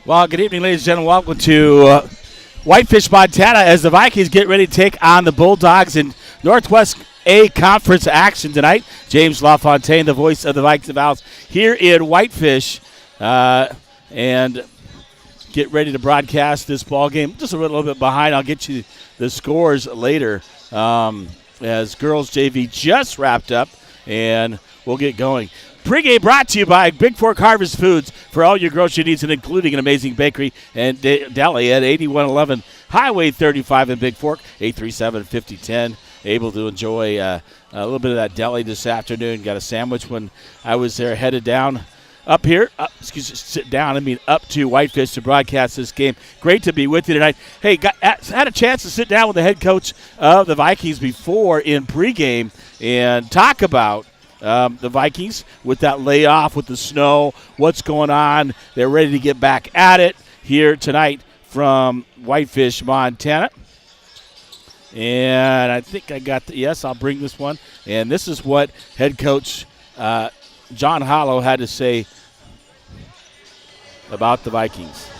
Well, good evening, ladies and gentlemen. Welcome to Whitefish, Montana, as the Vikings get ready to take on the Bulldogs in Northwest A Conference action tonight. James LaFontaine, the voice of the Vikings of House, here in Whitefish, and get ready to broadcast this ball game. Just a little bit behind. I'll get you the scores later, as girls JV just wrapped up, and we'll get going. Pre-game brought to you by Bigfork Harvest Foods for all your grocery needs, and including an amazing bakery and deli at 8111 Highway 35 in Bigfork, 837-5010. Able to enjoy a little bit of that deli this afternoon. Got a sandwich when I was there, headed down up here. Up to Whitefish to broadcast this game. Great to be with you tonight. Hey, had a chance to sit down with the head coach of the Vikings before in pregame and talk about the Vikings with that layoff, with the snow, what's going on. They're ready to get back at it here tonight from Whitefish, Montana. And I think I got yes, I'll bring this one. And this is what head coach John Hollow had to say about the Vikings.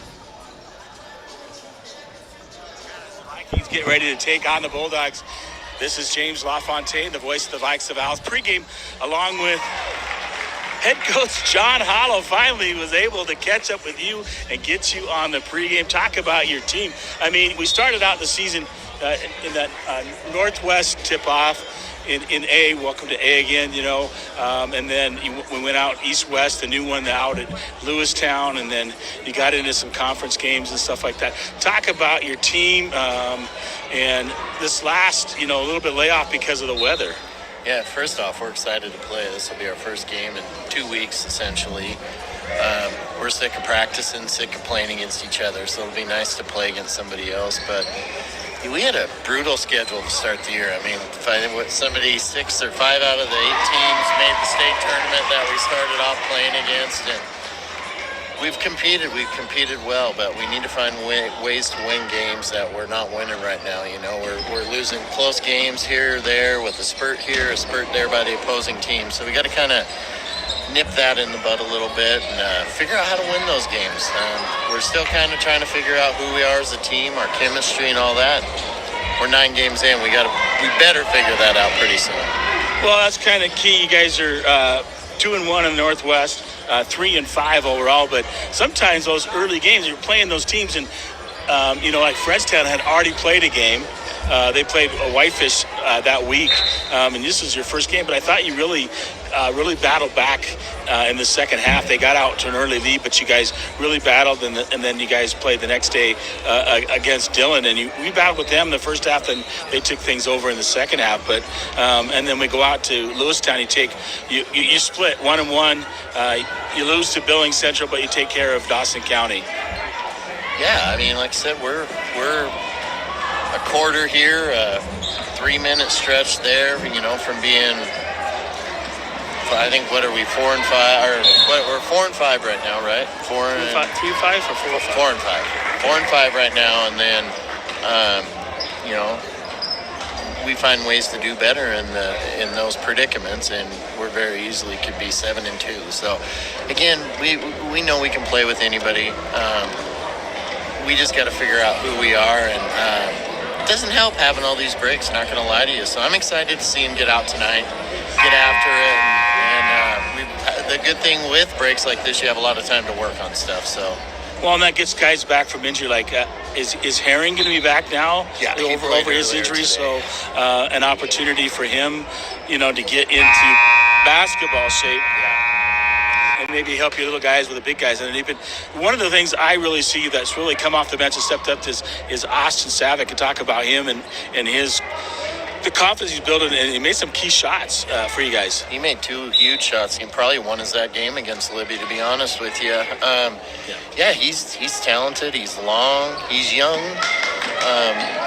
Vikings get ready to take on the Bulldogs. This is James LaFontaine, the voice of the Vikings of House. Pregame, along with head coach John Hollow, finally was able to catch up with you and get you on the pregame. Talk about your team. I mean, we started out the season in that Northwest tip-off in A. Welcome to A again, and then we went out east-west, the new one out at Lewistown, and then you got into some conference games and stuff like that. Talk about your team and this last, a little bit layoff because of the weather. Yeah, first off, we're excited to play. This will be our first game in 2 weeks, essentially. We're sick of practicing, sick of playing against each other, so it'll be nice to play against somebody else. But we had a brutal schedule to start the year. I mean, 6 or 5 out of the 8 teams made the state tournament that we started off playing against, and we've competed well, but we need to find ways to win games that we're not winning right now. We're losing close games here or there with a spurt here, a spurt there by the opposing team. So we got to kind of nip that in the bud a little bit and figure out how to win those games. We're still kind of trying to figure out who we are as a team, our chemistry and all that. We're 9 games in. We better figure that out pretty soon. Well, that's kind of key. You guys are 2-1 in the Northwest, 3-5 overall. But sometimes those early games, you're playing those teams, and like Fredstown had already played a game. They played a Whitefish that week, and this is your first game. But I thought you really battled back in the second half. They got out to an early lead, but you guys really battled, and then you guys played the next day against Dillon, and we battled with them in the first half, and they took things over in the second half. But and then we go out to Lewistown. You split 1-1. You lose to Billings Central, but you take care of Dawson County. Yeah, I mean, like I said, we're a quarter here, a 3-minute stretch there, from being, I think, what are we, 4-5, or we're 4-5 right now, right? 3-5 or 4-5? 4-5. 4-5 right now, and then, we find ways to do better in those predicaments, and we're very easily could be 7-2. So, again, we know we can play with anybody. We just got to figure out who we are, and it doesn't help having all these breaks, not going to lie to you. So I'm excited to see him get out tonight, get after it, and the good thing with breaks like this, you have a lot of time to work on stuff. So. Well, and that gets guys back from injury. Like, is Herring going to be back now? Yeah, over his injury. Today. So an opportunity for him, to get into basketball shape. And maybe help your little guys with the big guys. And even one of the things I really see that's really come off the bench and stepped up is Austin Savick. And talk about him and the confidence he's building, and he made some key shots for you guys. He made 2 huge shots. He probably won us that game against Libby, to be honest with you. He's talented. He's long. He's young.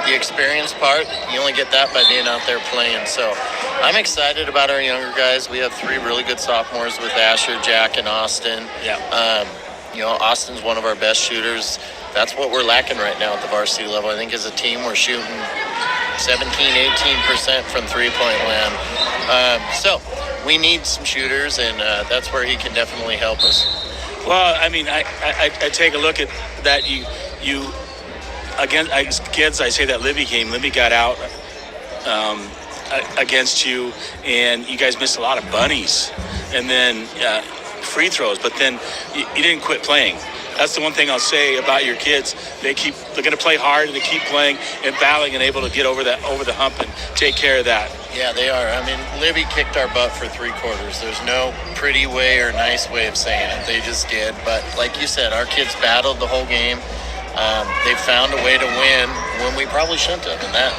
The experience part, you only get that by being out there playing. So I'm excited about our younger guys. We have 3 really good sophomores with Asher, Jack, and Austin. Yeah. Austin's one of our best shooters. That's what we're lacking right now at the varsity level. I think as a team, we're shooting 17-18% from three-point land. So we need some shooters, and that's where he can definitely help us. Well, I mean, I take a look at that. You again, kids. I say that Libby game. Libby got out against you, and you guys missed a lot of bunnies, and then free throws. But then you didn't quit playing. That's the one thing I'll say about your kids. They're going to play hard, and they keep playing and battling and able to get over the hump and take care of that. Yeah, they are. I mean, Libby kicked our butt for 3 quarters. There's no pretty way or nice way of saying it. They just did. But like you said, our kids battled the whole game. They found a way to win when we probably shouldn't have. And that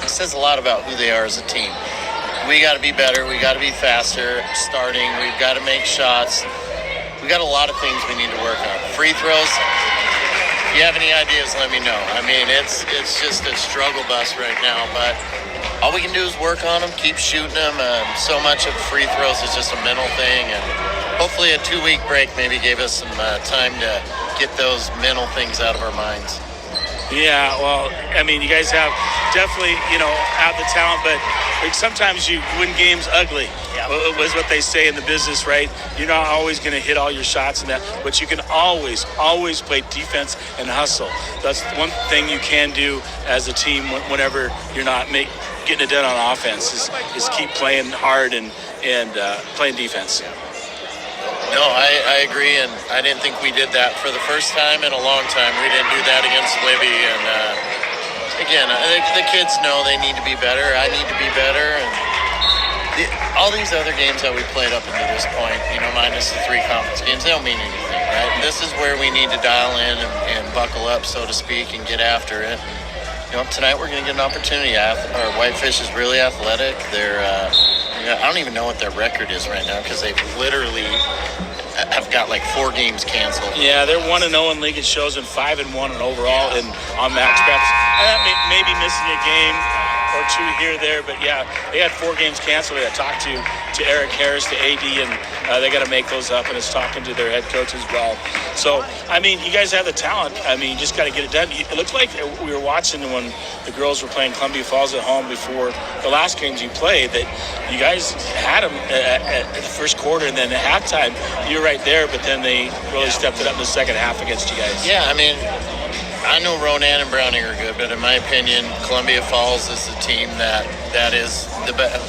says a lot about who they are as a team. We got to be better. We got to be faster starting. We've got to make shots. We got a lot of things we need to work on. Free throws. If you have any ideas, let me know. I mean, it's just a struggle bus right now, but all we can do is work on them, keep shooting them. So much of free throws is just a mental thing, and hopefully a 2-week break maybe gave us some time to get those mental things out of our minds. Yeah, well, I mean, you guys have definitely, have the talent, but sometimes you win games ugly. Yeah. Was what they say in the business, right? You're not always going to hit all your shots and that, but you can always play defense and hustle. That's one thing you can do as a team whenever you're not getting it done on offense is keep playing hard and playing defense. No, I agree, and I didn't think we did that for the first time in a long time. We didn't do that against Libby, and again, I think the kids know they need to be better. I need to be better, and all these other games that we played up until this point, minus the 3 conference games, they don't mean anything, right? And this is where we need to dial in and buckle up, so to speak, and get after it. Tonight we're going to get an opportunity. Our Whitefish is really athletic. They're I don't even know what their record is right now because they've literally have got like 4 games canceled. Yeah, they're 1-0 in league. It shows, and 5-1 in overall and on match bets. Maybe missing a game or 2 here or there, but yeah, they had 4 games canceled. I talked to Eric Harris, the AD, and they got to make those up, and it's talking to their head coach as well. So, I mean, you guys have the talent. I mean, you just got to get it done. It looks like we were watching when the girls were playing Columbia Falls at home before the last games you played, that you guys had them at the first quarter, and then at halftime, you were right there, but then they really stepped it up in the second half against you guys. Yeah, I mean, I know Ronan and Browning are good, but in my opinion, Columbia Falls is the team that is the best.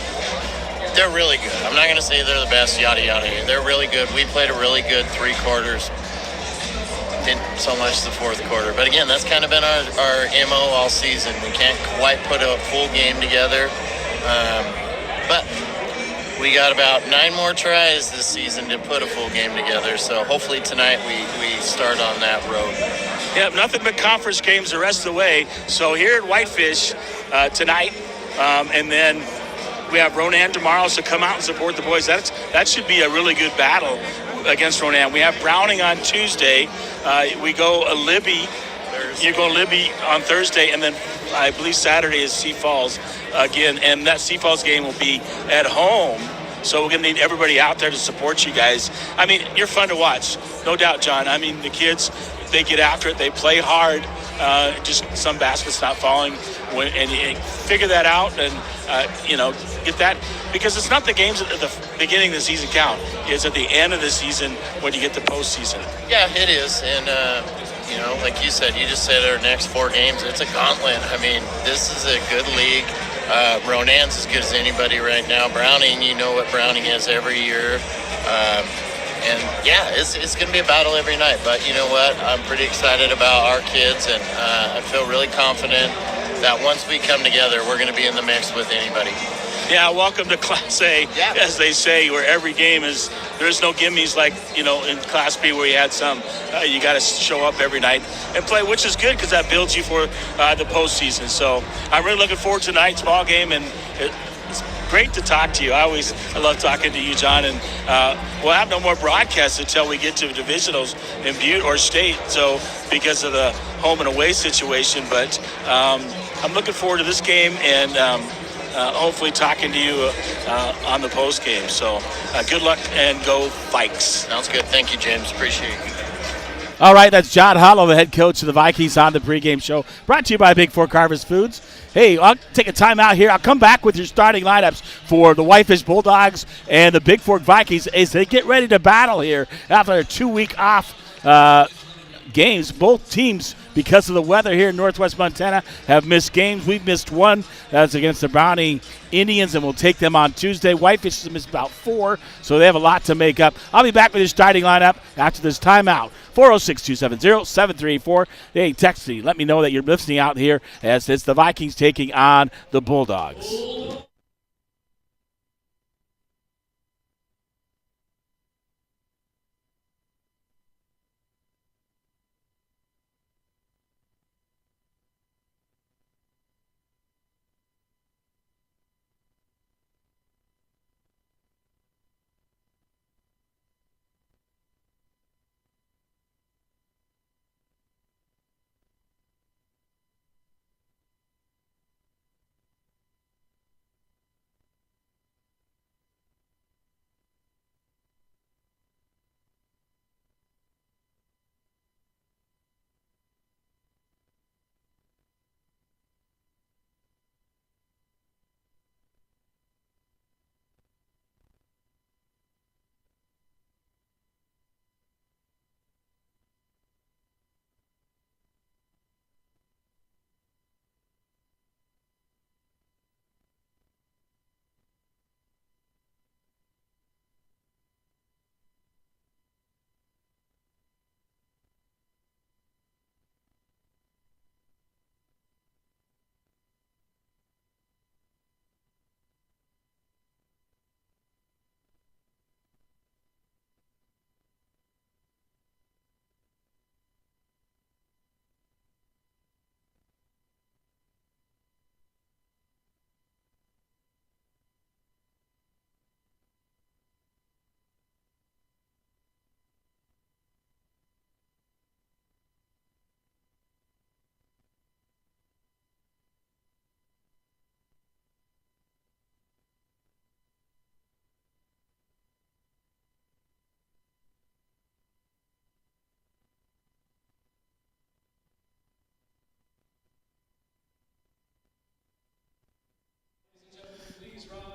They're really good. I'm not going to say they're the best, yada, yada. They're really good. We played a really good 3 quarters. Didn't so much the 4th quarter. But again, that's kind of been our MO all season. We can't quite put a full game together. But we got about 9 more tries this season to put a full game together. So hopefully tonight we start on that road. Yeah, nothing but conference games the rest of the way. So here at Whitefish tonight, and then we have Ronan tomorrow, so come out and support the boys. That should be a really good battle against Ronan. We have Browning on Tuesday. We go Libby. You go Libby on Thursday, and then I believe Saturday is Sioux Falls again. And that Sioux Falls game will be at home. So we're going to need everybody out there to support you guys. I mean, you're fun to watch. No doubt, John. I mean, the kids, they get after it. They play hard. Just some baskets not falling. And you figure that out and, get that. Because it's not the games at the beginning of the season count. It's at the end of the season when you get the postseason. Yeah, it is. And, like you said, you just said our next 4 games, it's a gauntlet. I mean, this is a good league. Ronan's as good as anybody right now. Browning, you know what Browning is every year. And yeah, it's going to be a battle every night. But you know what? I'm pretty excited about our kids, and I feel really confident that once we come together, we're going to be in the mix with anybody. Yeah, welcome to Class A, as they say, where every game there's no gimmies like, in Class B where you had some. You got to show up every night and play, which is good because that builds you for the postseason. So I'm really looking forward to tonight's ball game, and it's great to talk to you. I love talking to you, John, and we'll have no more broadcasts until we get to divisionals in Butte or state, so because of the home and away situation. But I'm looking forward to this game and hopefully talking to you on the post game. So good luck and go Vikes. Sounds good. Thank you, James. Appreciate it. All right, that's John Hollow, the head coach of the Vikings on the pregame show. Brought to you by Bigfork Harvest Foods. Hey, I'll take a timeout here. I'll come back with your starting lineups for the Whitefish Bulldogs and the Bigfork Vikingss as they get ready to battle here after a 2-week off games. Both teams, because of the weather here in northwest Montana, have missed games. We've missed one. That's against the Browning Indians, and we'll take them on Tuesday. Whitefish has missed about 4, so they have a lot to make up. I'll be back with your starting lineup after this timeout. 406-270-7384. Hey, text me. Let me know that you're listening out here as it's the Vikingss taking on the Bulldogs.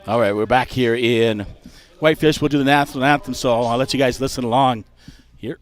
All right, we're back here in Whitefish. We'll do the national anthem, so I'll let you guys listen along here.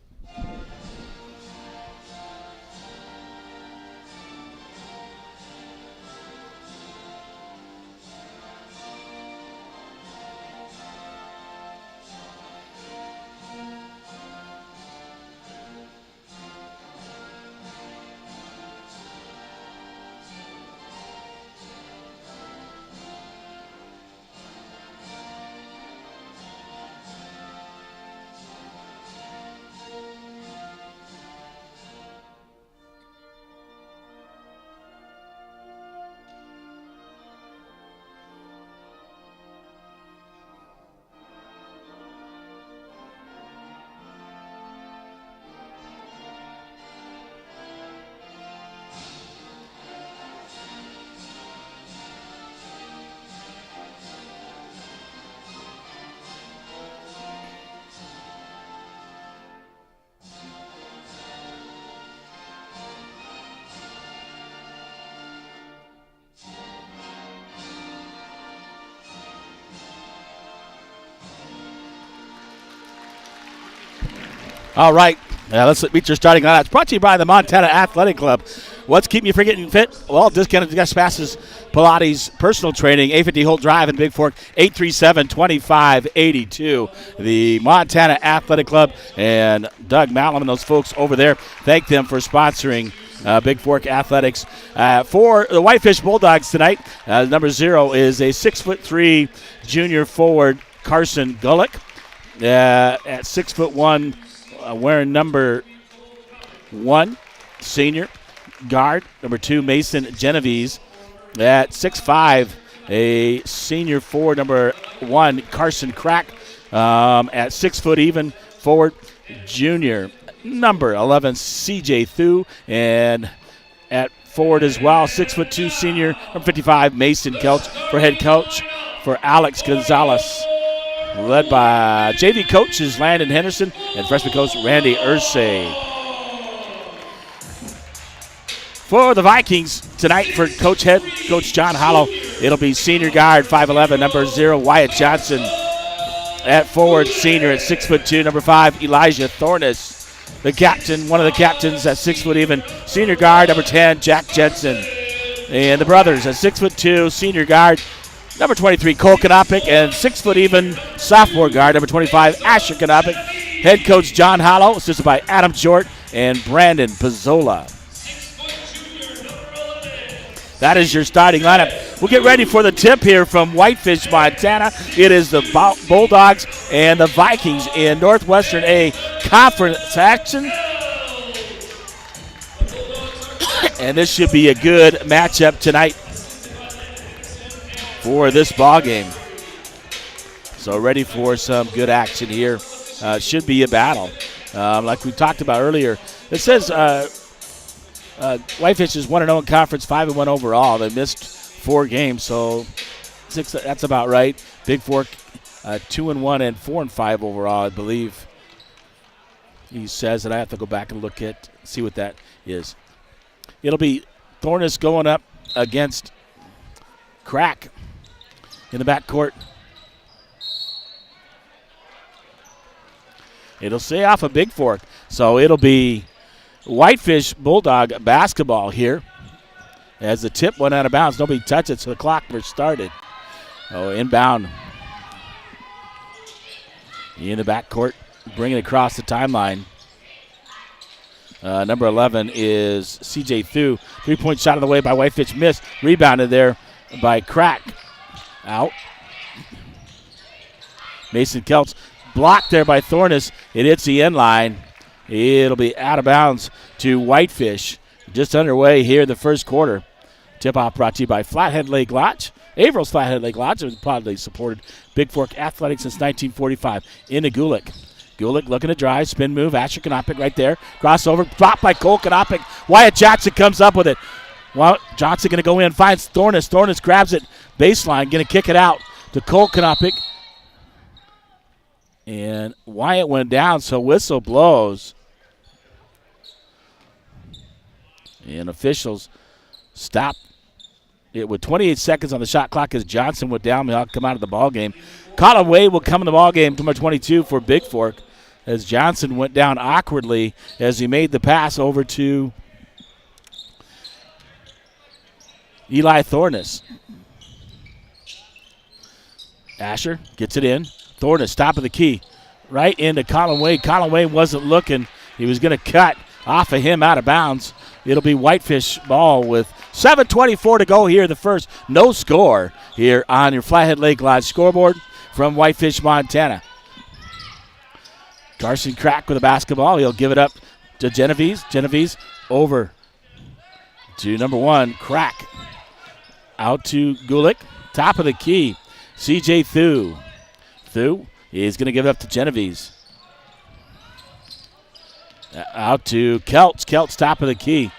All right, let's meet your starting lineup. It's brought to you by the Montana Athletic Club. What's keeping you from getting fit? Well, discounted guest passes, Pilates, personal training, 850 Holt Drive in Bigfork, 837-2582. The Montana Athletic Club and Doug Malum and those folks over there, thank them for sponsoring Bigfork Athletics. For the Whitefish Bulldogs tonight, number 0 is a 6'3" junior forward, Carson Gullick. At 6'1", wearing number 1, senior guard. Number 2, Mason Genovese. At 6'5", a senior forward, number 1, Carson Crack. At 6 foot even, forward, junior, number 11, CJ Thu. And at forward as well, 6'2", senior, number 55, Mason Kelch. For head coach, for Alex Gonzalez. Led by JV coaches Landon Henderson and freshman coach Randy Ursay. For the Vikingss tonight, for head coach John Hollow, it'll be senior guard 5'11", number 0, Wyatt Johnson. At forward, senior at 6'2", number 5, Elijah Thornus. The captain, one of the captains at 6 foot even, senior guard, number 10, Jack Jensen. And the brothers at 6'2", senior guard, number 23, Cole Kanopic, and 6 foot even, sophomore guard, number 25, Asher Kanopic. Head coach John Hollow, assisted by Adam Short and Brandon Pizzola. That is your starting lineup. We'll get ready for the tip here from Whitefish, Montana. It is the Bulldogs and the Vikingss in Northwestern A conference action. And this should be a good matchup tonight for this ball game. So ready for some good action here. Should be a battle. Like we talked about earlier. It says Whitefish is 1-0 in conference, 5-1 overall. They missed 4 games, so 6. That's about right. Bigfork 2-1 and 4-5 overall, I believe. He says, and I have to go back and look at see what that is. It'll be Thornus going up against Crack in the backcourt. It'll stay off of Bigfork, so it'll be Whitefish Bulldog basketball here. As the tip went out of bounds, nobody touched it, so the clock started. Oh, inbound. In the backcourt, bringing it across the timeline. Number 11 is C.J. Thu. 3-point shot of the way by Whitefish, missed. Rebounded there by Crack. Out. Mason Kelts blocked there by Thornus. It hits the end line. It'll be out of bounds to Whitefish. Just underway here in the first quarter. Tip-off brought to you by Flathead Lake Lodge. Averill's Flathead Lake Lodge has proudly supported Bigfork Athletics since 1945. Into Gulick. Gulick looking to drive. Spin move. Asher Kanopic right there. Crossover. Dropped by Cole Kanopic. Wyatt Johnson comes up with it. Well, Johnson going to go in. Finds Thornus. Thornus grabs it. Baseline. Going to kick it out to Cole Kanopic. And Wyatt went down, so whistle blows. And officials stop it with 28 seconds on the shot clock as Johnson went down. He'll come out of the ball game. Colin Wade will come in the ball game, number 22 for Bigfork, as Johnson went down awkwardly as he made the pass over to Eli Thornus. Asher gets it in. Thornus, top of the key, right into Colin Wade. Colin Wade wasn't looking. He was going to cut off of him out of bounds. It'll be Whitefish ball with 7:24 to go here in the first. No score here on your Flathead Lake Lodge scoreboard from Whitefish, Montana. Carson Crack with the basketball. He'll give it up to Genovese. Genovese over to number 1, Crack. Out to Gulick. Top of the key, C.J. Thu. Thu is going to give it up to Genovese. Out to Kelts. Kelts top of the key.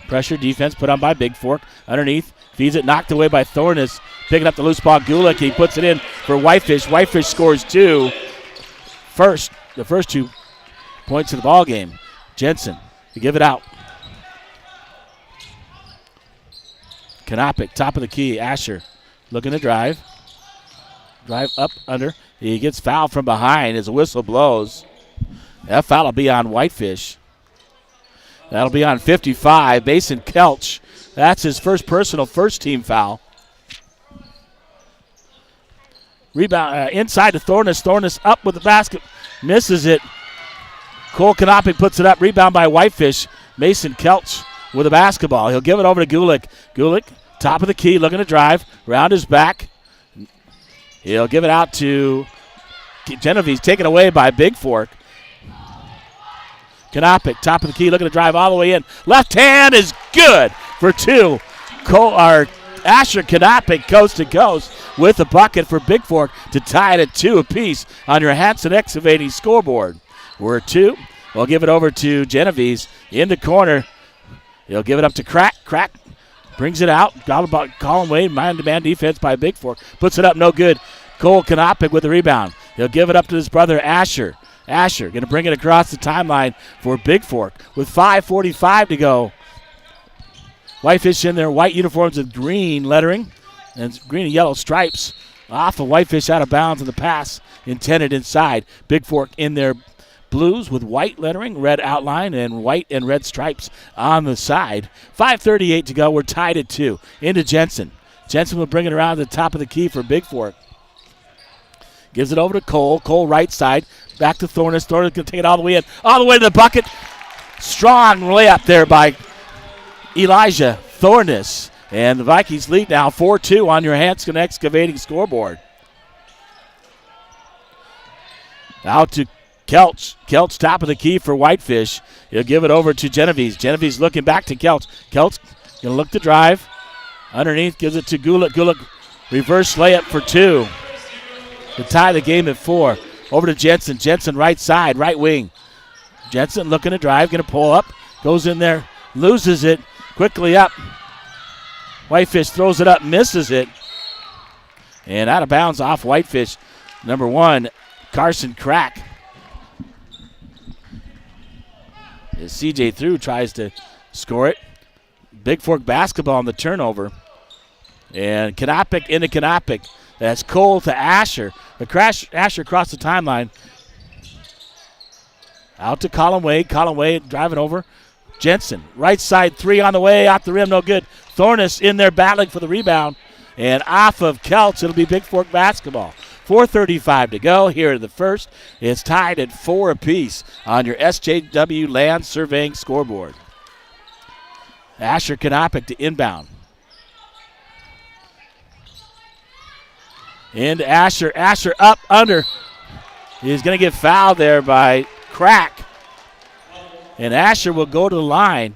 Pressure defense put on by Bigfork. Underneath. Feeds it. Knocked away by Thornus. Picking up the loose ball. Gulick. He puts it in for Whitefish. Whitefish scores 2. The first 2 points of the ball game. Jensen to give it out. Kanopic. Top of the key. Asher looking to drive. Drive up under. He gets fouled from behind as the whistle blows. That foul will be on Whitefish. That'll be on 55, Mason Kelch. That's his first personal first-team foul. Rebound inside to Thornus. Thornus up with the basket. Misses it. Cole Kanopic puts it up. Rebound by Whitefish. Mason Kelch with the basketball. He'll give it over to Gulick. Gulick, top of the key, looking to drive. Round his back. He'll give it out to Genovese, taken away by Bigfork. Kanopic, top of the key, looking to drive all the way in. Left hand is good for 2. Asher Kanopic coast to coast with the bucket for Bigfork to tie it at 2 apiece on your Hanson Excavating scoreboard. We're 2. We'll give it over to Genovese in the corner. He'll give it up to Crack. Crack brings it out. Colin Wade, man-to-man defense by Bigfork. Puts it up, no good. Cole Kanopic with the rebound. He'll give it up to his brother Asher. Asher going to bring it across the timeline for Bigfork with 5:45 to go. Whitefish in their white uniforms with green lettering and green and yellow stripes. Off of Whitefish out of bounds in the pass intended inside. Bigfork in their blues with white lettering, red outline, and white and red stripes on the side. 5:38 to go. We're tied at 2. Into Jensen. Jensen will bring it around to the top of the key for Bigfork. Gives it over to Cole. Cole right side. Back to Thornus. Thornus going to take it all the way in. All the way to the bucket. Strong layup there by Elijah Thornus. And the Vikings lead now 4-2 on your Hanscom Excavating scoreboard. Out to Kelch. Kelch top of the key for Whitefish. He'll give it over to Genovese. Genovese looking back to Kelch. Kelch going to look to drive. Underneath gives it to Gulick. Gulick reverse layup for 2 to tie the game at 4. Over to Jensen. Jensen right side, right wing. Jensen looking to drive, going to pull up. Goes in there, loses it. Quickly up. Whitefish throws it up, misses it. And out of bounds off Whitefish. Number 1, Carson Crack. As CJ Through tries to score it. Bigfork basketball on the turnover. And Kanapic into Kanapic. That's Cole to Asher. Asher across the timeline. Out to Colin Wade. Colin Wade driving over. Jensen, right side 3 on the way. Off the rim, no good. Thornus in there battling for the rebound. And off of Kelch, it'll be Bigfork basketball. 4:35 to go here in the first. It's tied at 4 apiece on your SJW Land Surveying scoreboard. Asher Kanapic to inbound. Into Asher. Asher up under. He's going to get fouled there by Crack. And Asher will go to the line.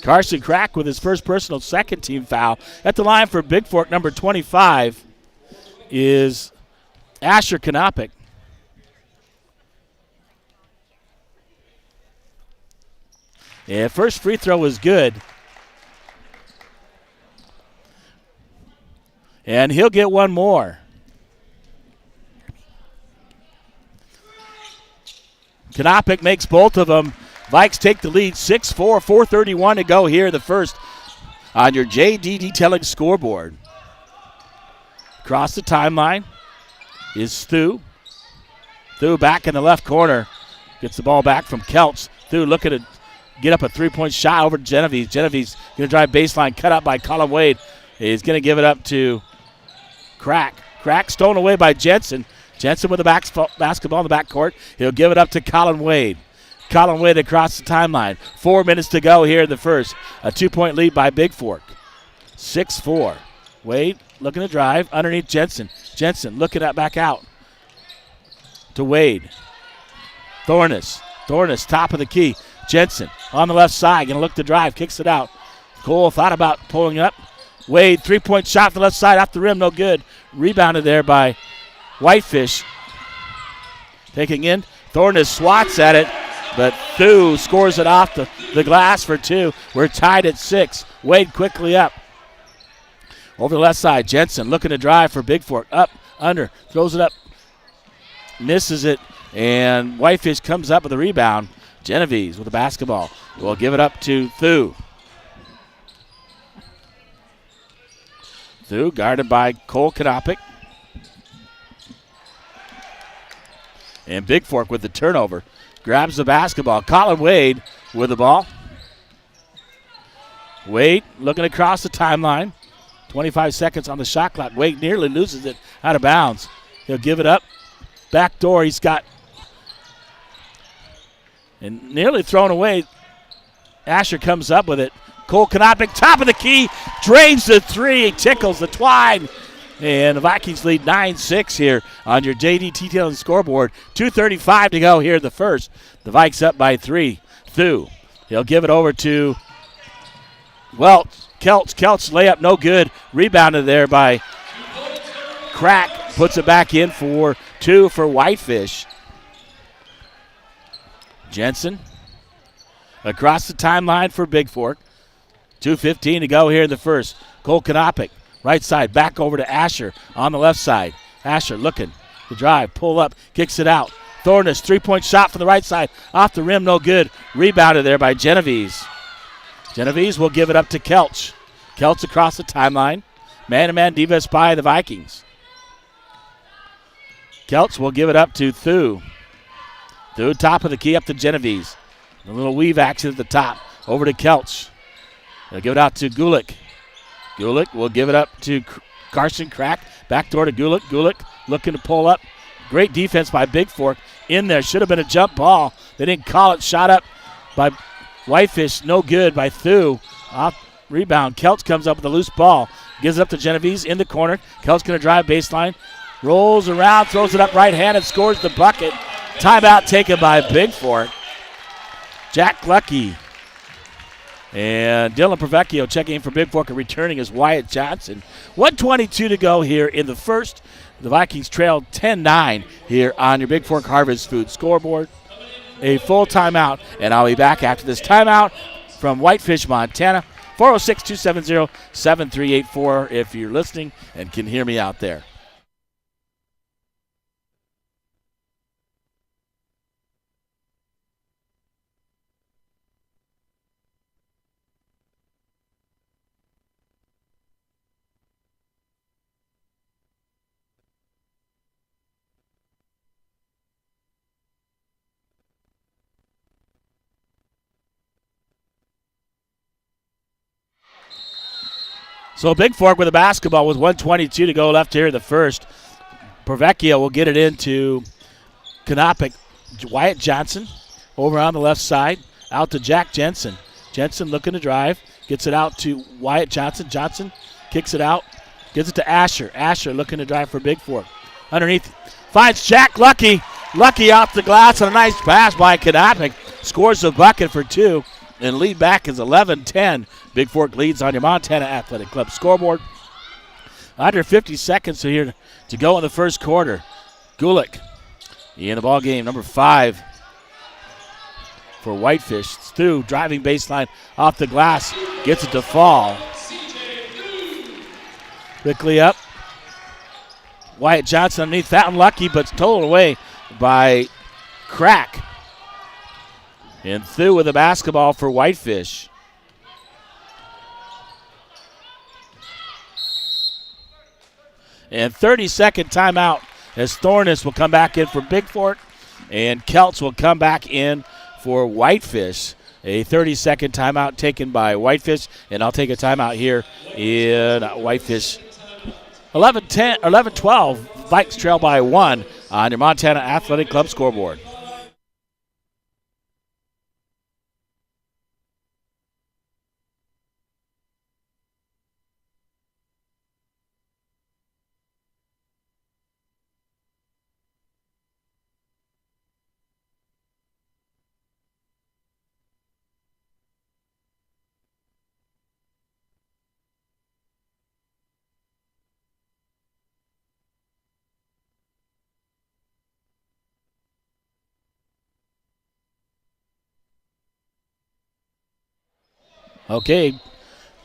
Carson Crack with his first personal second team foul. At the line for Bigfork, number 25 is Asher Kanapic. Yeah, first free throw was good. And he'll get one more. Kanapic makes both of them. Vikes take the lead, 6-4, 4:31 to go here the first on your JD Detailing scoreboard. Across the timeline is Thu. Thu back in the left corner. Gets the ball back from Kelch. Thu looking to get up a three-point shot over to Genovese. Genovese going to drive baseline, cut up by Colin Wade. He's going to give it up to Crack. Crack stolen away by Jensen. Jensen with the basketball in the backcourt. He'll give it up to Colin Wade. Colin Wade across the timeline. 4 minutes to go here in the first. A 2-point lead by Bigfork. 6-4. Wade looking to drive underneath Jensen. Jensen looking at back out to Wade. Thornus. Thornus top of the key. Jensen on the left side. Going to look to drive. Kicks it out. Cole thought about pulling it up. Wade, 3-point shot from the left side off the rim. No good. Rebounded there by Whitefish. Taking in. Thornus swats at it. But Thu scores it off the glass for 2. We're tied at 6. Wade quickly up. Over the left side, Jensen looking to drive for Bigfork. Up, under, throws it up. Misses it, and Whitefish comes up with a rebound. Genovese with the basketball. Will give it up to Thu. Thu guarded by Cole Kanapic. And Bigfork with the turnover. Grabs the basketball. Colin Wade with the ball. Wade looking across the timeline. 25 seconds on the shot clock. Wade nearly loses it out of bounds. He'll give it up. Back door he's got. And nearly thrown away. Asher comes up with it. Cole Kanapic, top of the key. Drains the 3. Tickles the twine. And the Vikings lead 9-6 here on your JD Detailing scoreboard. 2:35 to go here in the first. The Vikes up by 3. Thu. He'll give it over to Kelch. Kelch layup no good. Rebounded there by Crack. Puts it back in for 2 for Whitefish. Jensen across the timeline for Bigfork. 2:15 to go here in the first. Cole Kanapic. Right side, back over to Asher on the left side. Asher looking to drive, pull up, kicks it out. Thornus, three-point shot from the right side. Off the rim, no good. Rebounded there by Genovese. Genovese will give it up to Kelch. Kelch across the timeline. Man-to-man defense by the Vikings. Kelch will give it up to Thu. Thu, top of the key, up to Genovese. A little weave action at the top. Over to Kelch. They'll give it out to Gulick. Gulick will give it up to Carson Crack. Backdoor to Gulick. Gulick looking to pull up. Great defense by Bigfork in there. Should have been a jump ball. They didn't call it. Shot up by Whitefish. No good by Thu. Off rebound. Kelch comes up with a loose ball. Gives it up to Genovese in the corner. Kelch going to drive baseline. Rolls around. Throws it up right-handed. Scores the bucket. Timeout taken by Bigfork. Jack Lucky and Dylan Provecchio checking in for Bigfork and returning is Wyatt Johnson. 1:22 to go here in the first. The Vikings trail 10-9 here on your Bigfork Harvest Food scoreboard. A full timeout, and I'll be back after this timeout from Whitefish, Montana. 406-270-7384 if you're listening and can hear me out there. So Bigfork with a basketball with 1:22 to go left here in the first. Provecchio will get it into Kanapic. Wyatt Johnson over on the left side. Out to Jack Jensen. Jensen looking to drive. Gets it out to Wyatt Johnson. Johnson kicks it out. Gives it to Asher. Asher looking to drive for Bigfork. Underneath. Finds Jack Lucky. Lucky off the glass on a nice pass by Kanapic. Scores the bucket for two. And lead back is 11-10. Bigfork leads on your Montana Athletic Club scoreboard. Under 50 seconds here to go in the first quarter. Gulick in the ball game, number 5 for Whitefish. Stu driving baseline off the glass. Gets it to fall. Quickly up. Wyatt Johnson underneath that one. Lucky, but stolen away by Crack. And through with the basketball for Whitefish. And 30-second timeout as Thornus will come back in for Bigfork. And Kelch will come back in for Whitefish. A 30-second timeout taken by Whitefish. And I'll take a timeout here in Whitefish. 11-12. Vikes trail by 1 on your Montana Athletic Club scoreboard. Okay,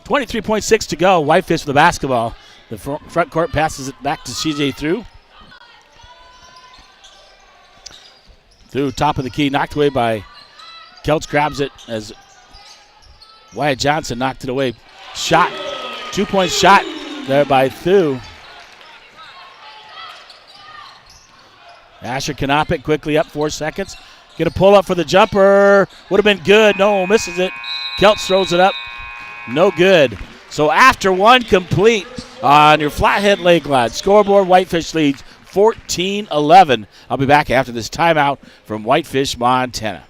23.6 to go. Whitefish with the basketball. The front court passes it back to CJ Through. Through top of the key, knocked away by Kelch. Grabs it as Wyatt Johnson knocked it away. Shot, 2-point shot there by Thu. Asher Kanapic quickly up, 4 seconds. Get a pull up for the jumper. Would have been good. No, misses it. Kelch throws it up. No good. So after one complete on your Flathead Lakeland scoreboard, Whitefish leads 14-11. I'll be back after this timeout from Whitefish, Montana.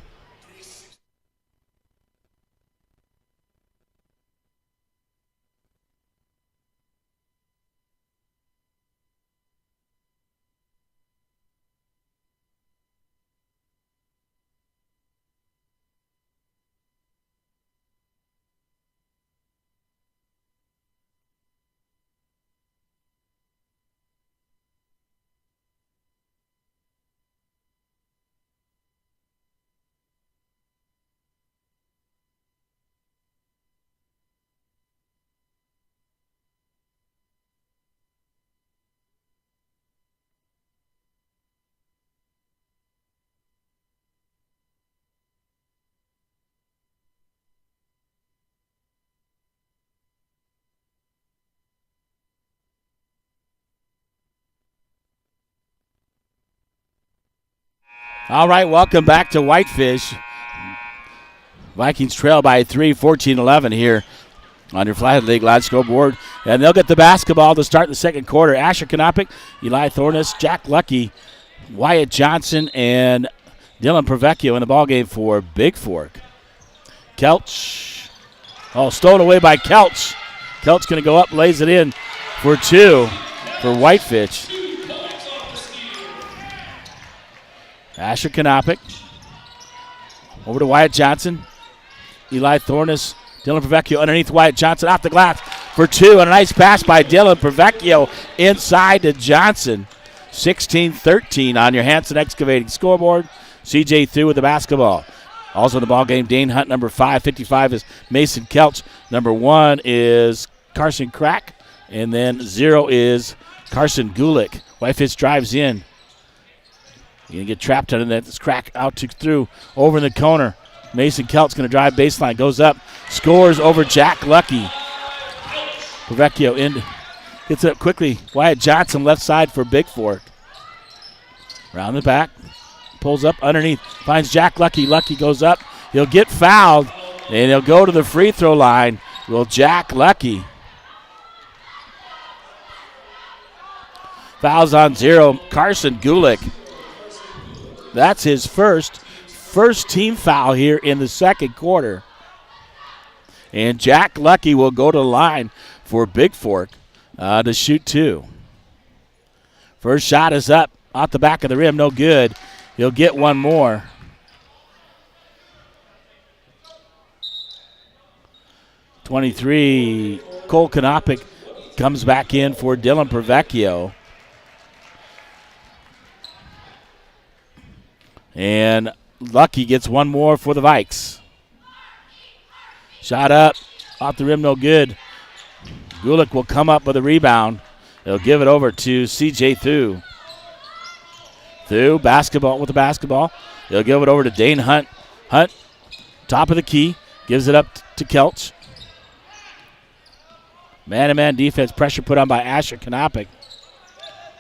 All right, welcome back to Whitefish. Vikings trail by 3, 14-11 here on your Flathead League Live scoreboard. And they'll get the basketball to start the second quarter. Asher Kanopic, Eli Thornus, Jack Lucky, Wyatt Johnson, and Dylan Pervecchio in the ballgame for Bigfork. Kelch. Oh, stolen away by Kelch. Kelch going to go up, lays it in for 2 for Whitefish. Asher Kanopic. Over to Wyatt Johnson. Eli Thornus. Dylan Pervecchio underneath Wyatt Johnson. Off the glass for 2. And a nice pass by Dylan Pervecchio inside to Johnson. 16-13 on your Hanson Excavating scoreboard. CJ Thu with the basketball. Also in the ball game, Dane Hunt, number 5. 55 is Mason Kelch. Number 1 is Carson Crack. And then 0 is Carson Gulick. Whitefish drives in. You're going to get trapped under that. This Crack out to through over in the corner. Mason Kelt's going to drive baseline. Goes up. Scores over Jack Lucky. Pervecchio in. Gets it up quickly. Wyatt Johnson left side for Bigfork. Round the back. Pulls up underneath. Finds Jack Lucky. Lucky goes up. He'll get fouled. And he'll go to the free throw line. Will Jack Lucky. Fouls on 0. Carson Gulick. That's his first team foul here in the second quarter. And Jack Lucky will go to the line for Bigfork to shoot 2. First shot is up off the back of the rim, no good. He'll get one more. .23, Cole Kanopic comes back in for Dylan Pervecchio. And Lucky gets one more for the Vikes. Shot up, off the rim, no good. Gulick will come up with a rebound. They'll give it over to CJ Thu. Thu, basketball with the basketball. They'll give it over to Dane Hunt. Hunt, top of the key, gives it up to Kelch. Man-to-man defense, pressure put on by Asher Kanopic.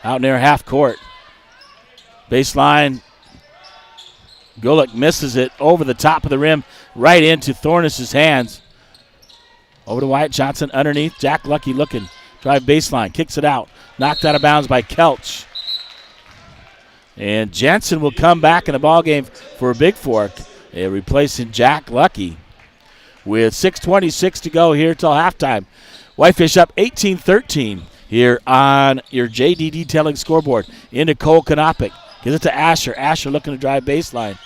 Out near half court. Baseline. Gulick misses it over the top of the rim, right into Thornus' hands. Over to Wyatt Johnson underneath. Jack Lucky looking. Drive baseline. Kicks it out. Knocked out of bounds by Kelch. And Jensen will come back in the ballgame for Bigfork, replacing Jack Lucky. With 6:26 to go here till halftime. Whitefish up 18-13 here on your JD Detailing scoreboard. Into Cole Kanopic. Gives it to Asher. Asher looking to drive baseline.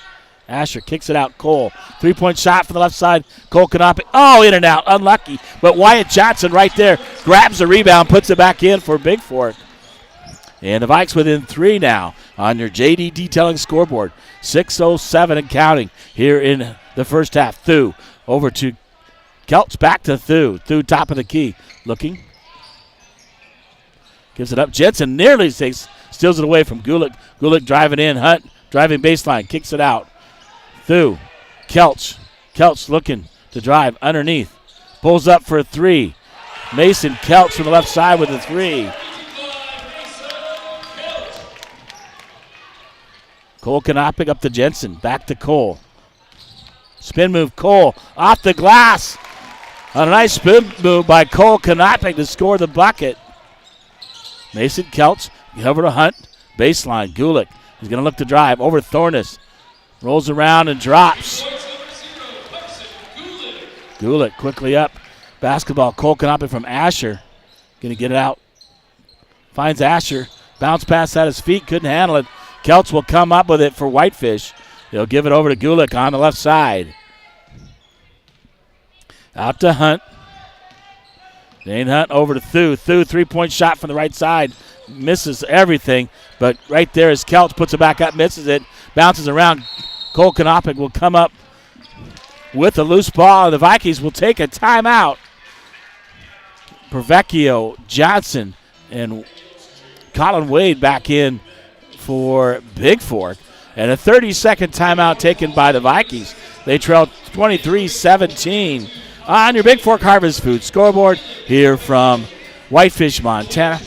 Asher kicks it out. Cole. 3-point shot from the left side. Cole Kanopic. Oh, in and out. Unlucky. But Wyatt Johnson right there grabs the rebound, puts it back in for Bigfork. And the Vikes within 3 now on your JD Detailing scoreboard. 6:07 and counting here in the first half. Thu over to Kelch. Back to Thu. Thu top of the key. Looking. Gives it up. Jensen nearly steals it away from Gulick. Gulick driving in. Hunt driving baseline. Kicks it out. Thu. Kelch. Kelch looking to drive underneath. Pulls up for a 3. Mason Kelch from the left side with a 3. Cole Kanopic up to Jensen. Back to Cole. Spin move. Cole off the glass. A nice spin move by Cole Kanopic to score the bucket. Mason Kelch over to Hunt. Baseline. Gulick. He's going to look to drive. Over Thornus. Rolls around and drops. Gulick quickly up. Basketball. Cole Kanopic from Asher. Going to get it out. Finds Asher. Bounce pass at his feet. Couldn't handle it. Kelch will come up with it for Whitefish. They'll give it over to Gulick on the left side. Out to Hunt. Dane Hunt over to Thu. Thu, 3-point shot from the right side. Misses everything, but right there is Kelch. Puts it back up, misses it. Bounces around. Cole Kanopic will come up with a loose ball, and the Vikings will take a timeout. Pervecchio, Johnson, and Colin Wade back in for Bigfork. And a 30-second timeout taken by the Vikings. They trail 23-17 on your Bigfork Harvest Food scoreboard here from Whitefish, Montana.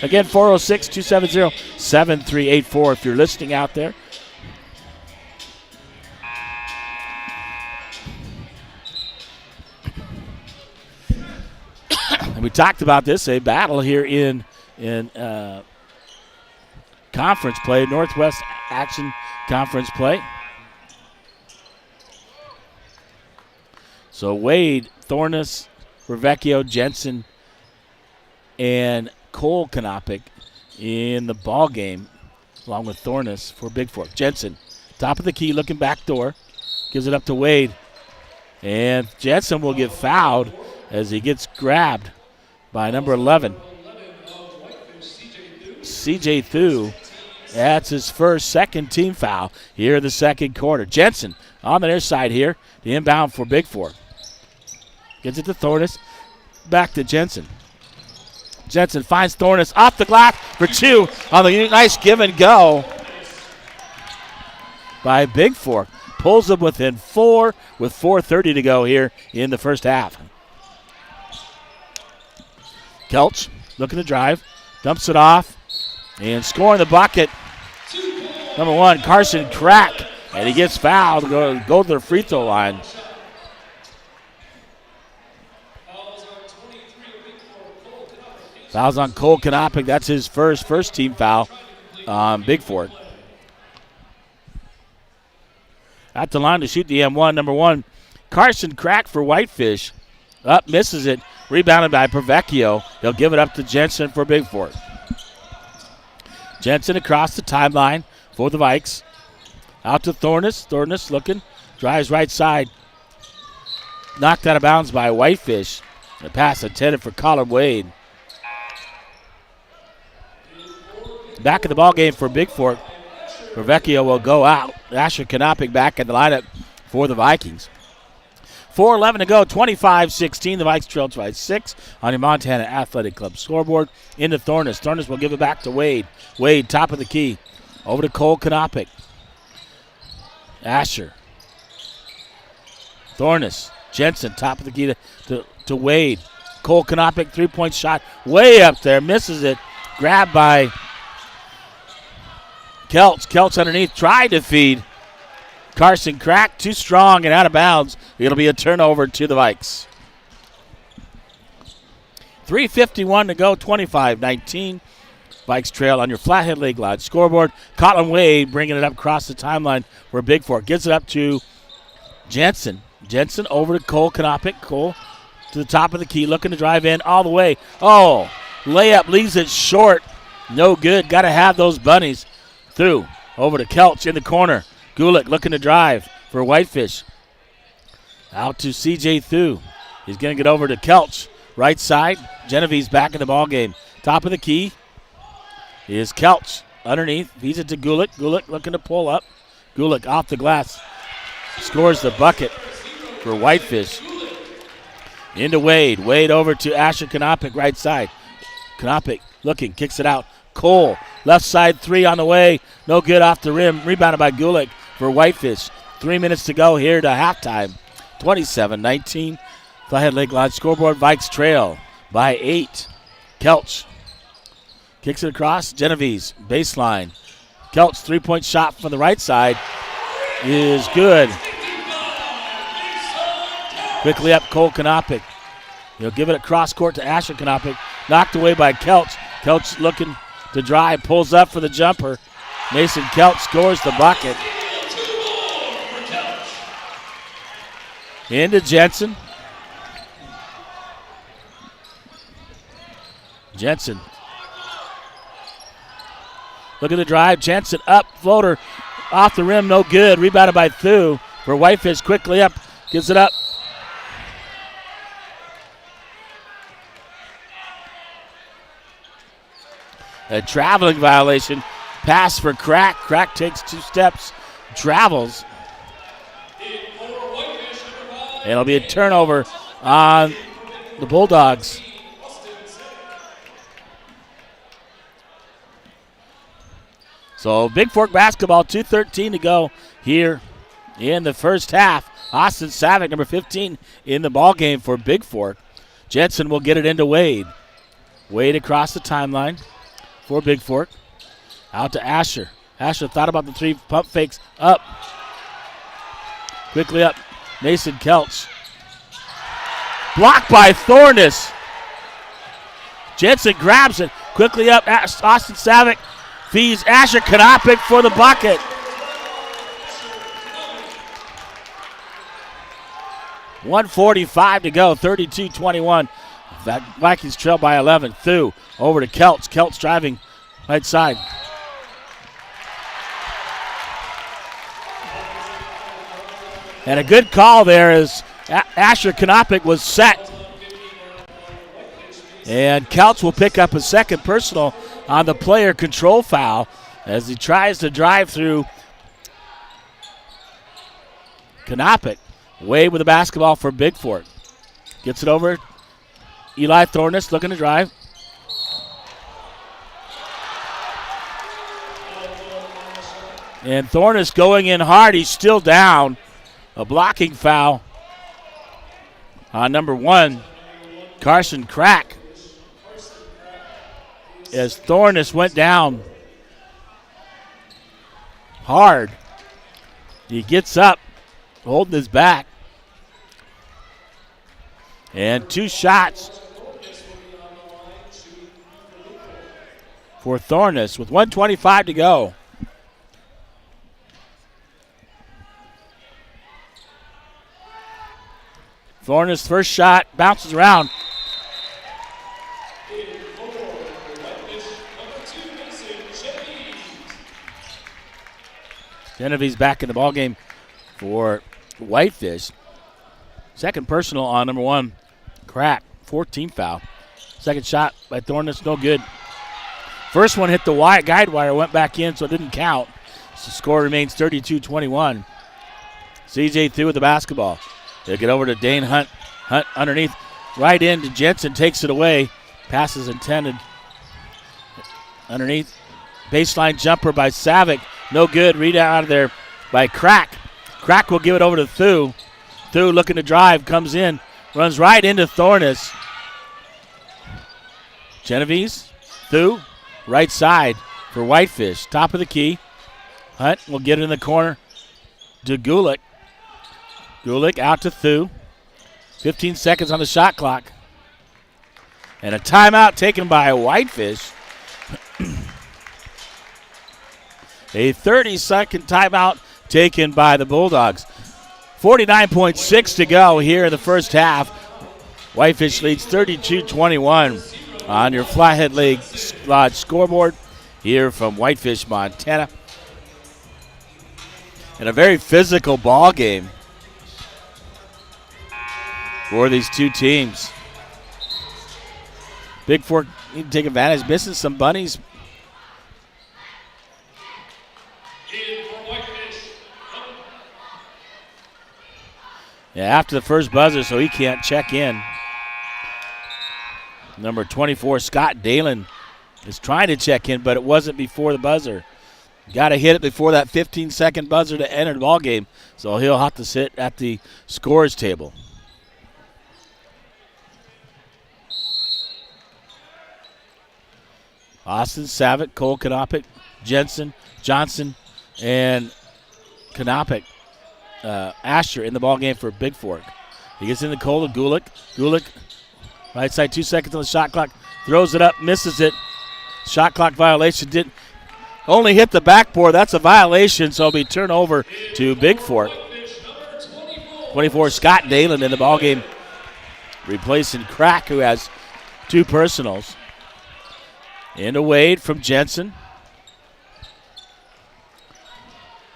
Again, 406-270-7384 if you're listening out there. We talked about this, a battle here in conference play, Northwest Action Conference play. So Wade, Thornus, Revecchio, Jensen, and Cole Kanopic in the ball game, along with Thornus for Bigfork. Jensen, top of the key, looking back door, gives it up to Wade. And Jensen will get fouled as he gets grabbed by number 11. C.J. Thu. That's his second team foul here in the second quarter. Jensen on the near side here. The inbound for Bigfork. Gets it to Thornus. Back to Jensen. Jensen finds Thornus off the glass for two on the nice give and go by Bigfork. Pulls him within 4 with 4:30 to go here in the first half. Kelch looking to drive. Dumps it off. And scoring the bucket, number 1, Carson Crack. And he gets fouled to go to the free throw line. Fouls on Cole Kanopic. That's his first team foul on Bigfork. At the line to shoot the M1, number 1, Carson Crack for Whitefish. Up, misses it. Rebounded by Revecchio. He'll give it up to Jensen for Bigfork. Jensen across the timeline for the Vikes. Out to Thornus. Thornus looking. Drives right side. Knocked out of bounds by Whitefish. The pass intended for Colin Wade. Back in the ball game for Bigfork. Revecchio will go out. Asher Kanopic back in the lineup for the Vikings. 4:11 to go, 25-16. The Vikes trail by 6 on your Montana Athletic Club scoreboard. Into Thornus. Thornus will give it back to Wade. Wade, top of the key. Over to Cole Kanopic. Asher. Thornus. Jensen, top of the key to Wade. Cole Kanopic, three-point shot. Way up there. Misses it. Grabbed by Kelch. Kelch underneath. Tried to feed. Carson Crack, too strong and out of bounds. It'll be a turnover to the Vikes. 3:51 to go, 25-19. Vikes trail on your Flathead Lake Lodge scoreboard. Colin Wade bringing it up across the timeline for Bigfork. Gives it up to Jensen. Jensen over to Cole Kanopic. Cole to the top of the key, looking to drive in all the way. Oh, layup leaves it short. No good. Got to have those bunnies. Through. Over to Kelch in the corner. Gulick looking to drive for Whitefish. Out to C.J. Thu. He's going to get over to Kelch. Right side. Genevieve's back in the ball game. Top of the key is Kelch. Underneath. Feeds it to Gulick. Gulick looking to pull up. Gulick off the glass. Scores the bucket for Whitefish. Into Wade. Wade over to Asher Kanopic. Right side. Kanopic looking. Kicks it out. Cole. Left side three on the way. No good off the rim. Rebounded by Gulick for Whitefish. 3 minutes to go here to halftime. 27-19. Flathead Lake Lodge scoreboard. Vikes trail by 8. Kelch kicks it across. Genevieve's baseline. Kelch three-point shot from the right side is good. Quickly up Cole Kanopic. He'll give it across court to Asher Kanopic. Knocked away by Kelch. Kelch looking to drive. Pulls up for the jumper. Mason Kelch scores the bucket. Into Jensen. Jensen. Look at the drive. Jensen up. Floater off the rim. No good. Rebounded by Thu for Whitefish. Quickly up. Gives it up. A traveling violation. Pass for Crack. Crack takes 2 steps. Travels. It'll be a turnover on the Bulldogs. So Bigfork basketball, 2:13 to go here in the first half. Austin Savick, number 15, in the ball game for Bigfork. Jensen will get it into Wade. Wade across the timeline for Bigfork. Out to Asher. Asher thought about the 3 pump fakes. Up. Quickly up. Mason Kelch. Blocked by Thornus. Jensen grabs it. Quickly up. Austin Savick feeds Asher Kanopik for the bucket. 1:45 to go. 32-21. Vikings trail by 11. Thu over to Kelts. Kelts driving right side. And a good call there as Asher Kanopik was set. And Kelts will pick up a second personal on the player control foul as he tries to drive through Kanopik. Wade with the basketball for Bigfork. Gets it over. Eli Thornus looking to drive. And Thornus going in hard. He's still down. A blocking foul on number 1, Carson Crack. As Thornus went down hard. He gets up, holding his back. And 2 shots for Thornus with 1:25 to go. Thornus' first shot bounces around. Genevieve's back in the ballgame for Whitefish. Second personal on number 1, Crack. 14 foul. Second shot by Thornus, no good. First one hit the guide wire, went back in, so it didn't count. So the score remains 32-21. CJ Thu with the basketball. They'll get over to Dane Hunt. Hunt underneath, right into Jensen, takes it away. Passes intended. Underneath, baseline jumper by Savick. No good. Read out of there by Crack. Crack will give it over to Thu. Thu looking to drive, comes in, runs right into Thornus. Genevieve's, Thu, right side for Whitefish. Top of the key. Hunt will get it in the corner to Gulick. Gulick out to Thu. 15 seconds on the shot clock. And a timeout taken by Whitefish. A 30-second timeout taken by the Bulldogs. 49.6 to go here in the first half. Whitefish leads 32-21 on your Flathead League Lodge scoreboard here from Whitefish, Montana. And a very physical ball game for these two teams. Bigfork need to take advantage, missing some bunnies. Yeah, after the first buzzer, so he can't check in. Number 24, Scott Dalen, is trying to check in, but it wasn't before the buzzer. Got to hit it before that 15-second buzzer to enter the ball game, so he'll have to sit at the scores table. Austin Savick, Cole Kanopik, Jensen, Johnson, and Kanopik. Asher in the ball game for Bigfork. He gets in the Cole to Gulick. Gulick, right side, 2 seconds on the shot clock. Throws it up, misses it. Shot clock violation. Didn't only hit the backboard. That's a violation, so it'll be turned over to Bigfork. 24, Scott Dalen in the ball game, replacing Crack, who has 2 personals. Into Wade from Jensen.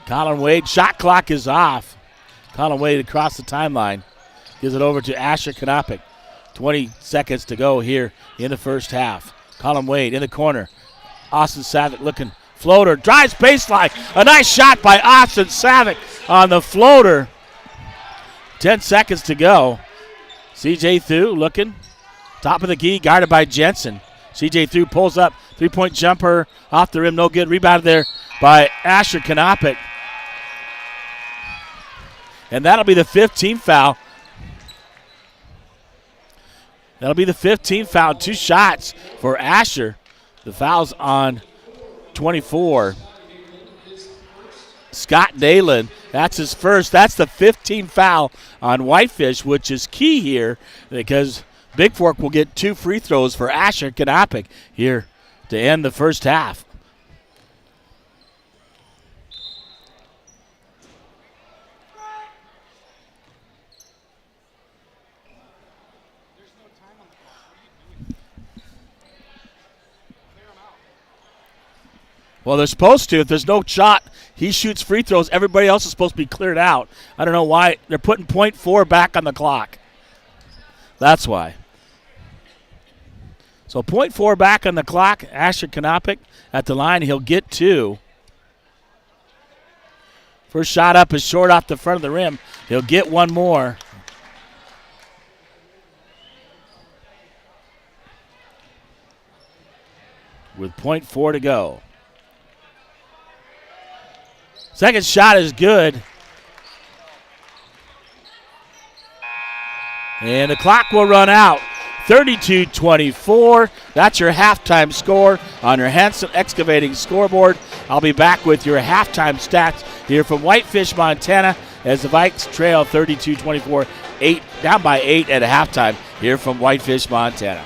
Colin Wade, shot clock is off. Colin Wade across the timeline. Gives it over to Asher Kanopik. 20 seconds to go here in the first half. Colin Wade in the corner. Austin Savick looking. Floater, drives baseline. A nice shot by Austin Savick on the floater. 10 seconds to go. CJ Thu looking. Top of the key, guarded by Jensen. CJ Thu pulls up. 3-point jumper off the rim, no good. Rebounded there by Asher Kanopik. And that'll be the 15th foul. That'll be the 15th foul. 2 shots for Asher. The foul's on 24. Scott Dalen, that's his first. That's the 15th foul on Whitefish, which is key here because Bigfork will get 2 free throws for Asher Kanopic here to end the first half. Well, they're supposed to. If there's no shot, he shoots free throws. Everybody else is supposed to be cleared out. I don't know why. They're putting .4 back on the clock. That's why. So .4 back on the clock. Asher Kanopic at the line. He'll get 2. First shot up is short off the front of the rim. He'll get 1 more. With .4 to go. Second shot is good. And the clock will run out. 32-24. That's your halftime score on your Hanson Excavating scoreboard. I'll be back with your halftime stats here from Whitefish, Montana, as the Vikes trail 32-24, down by 8 at a halftime here from Whitefish, Montana.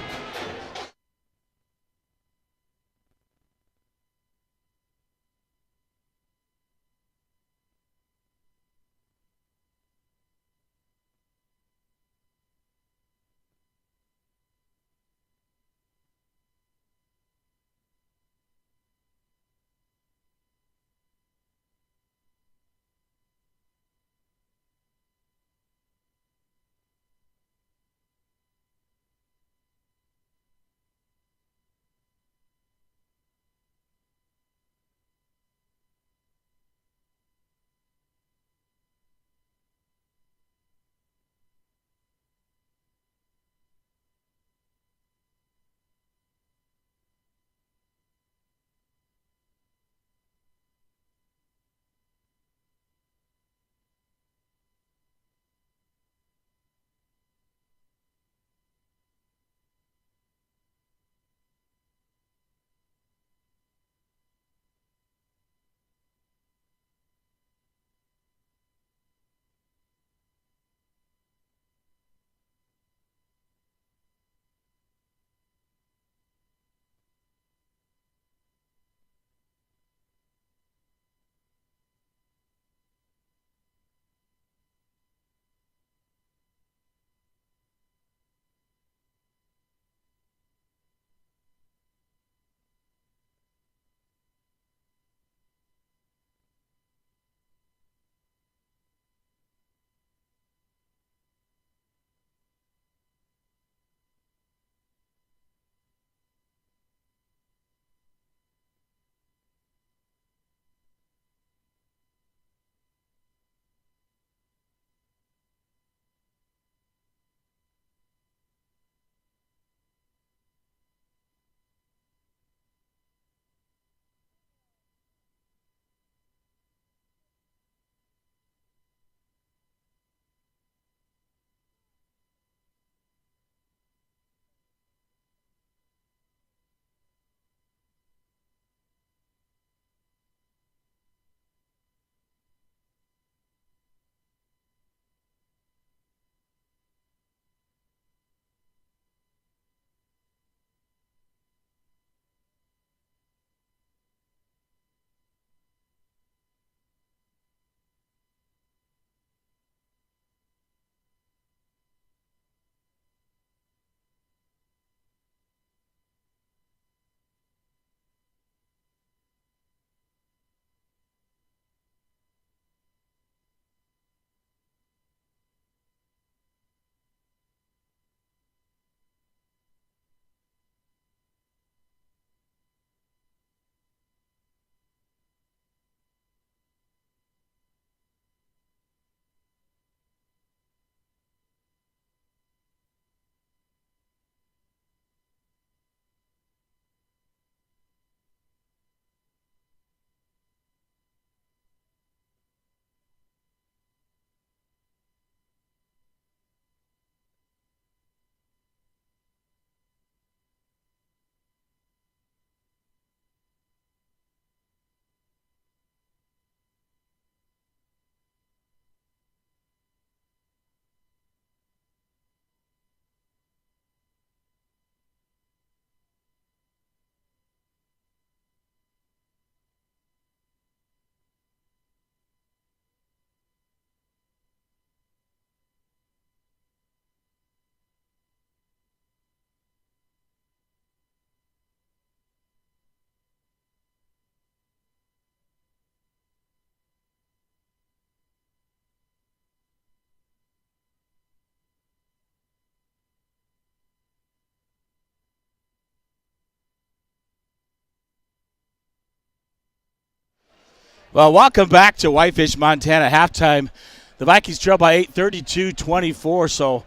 Well, welcome back to Whitefish, Montana. Halftime, the Vikings trail by 8, 32-24. So,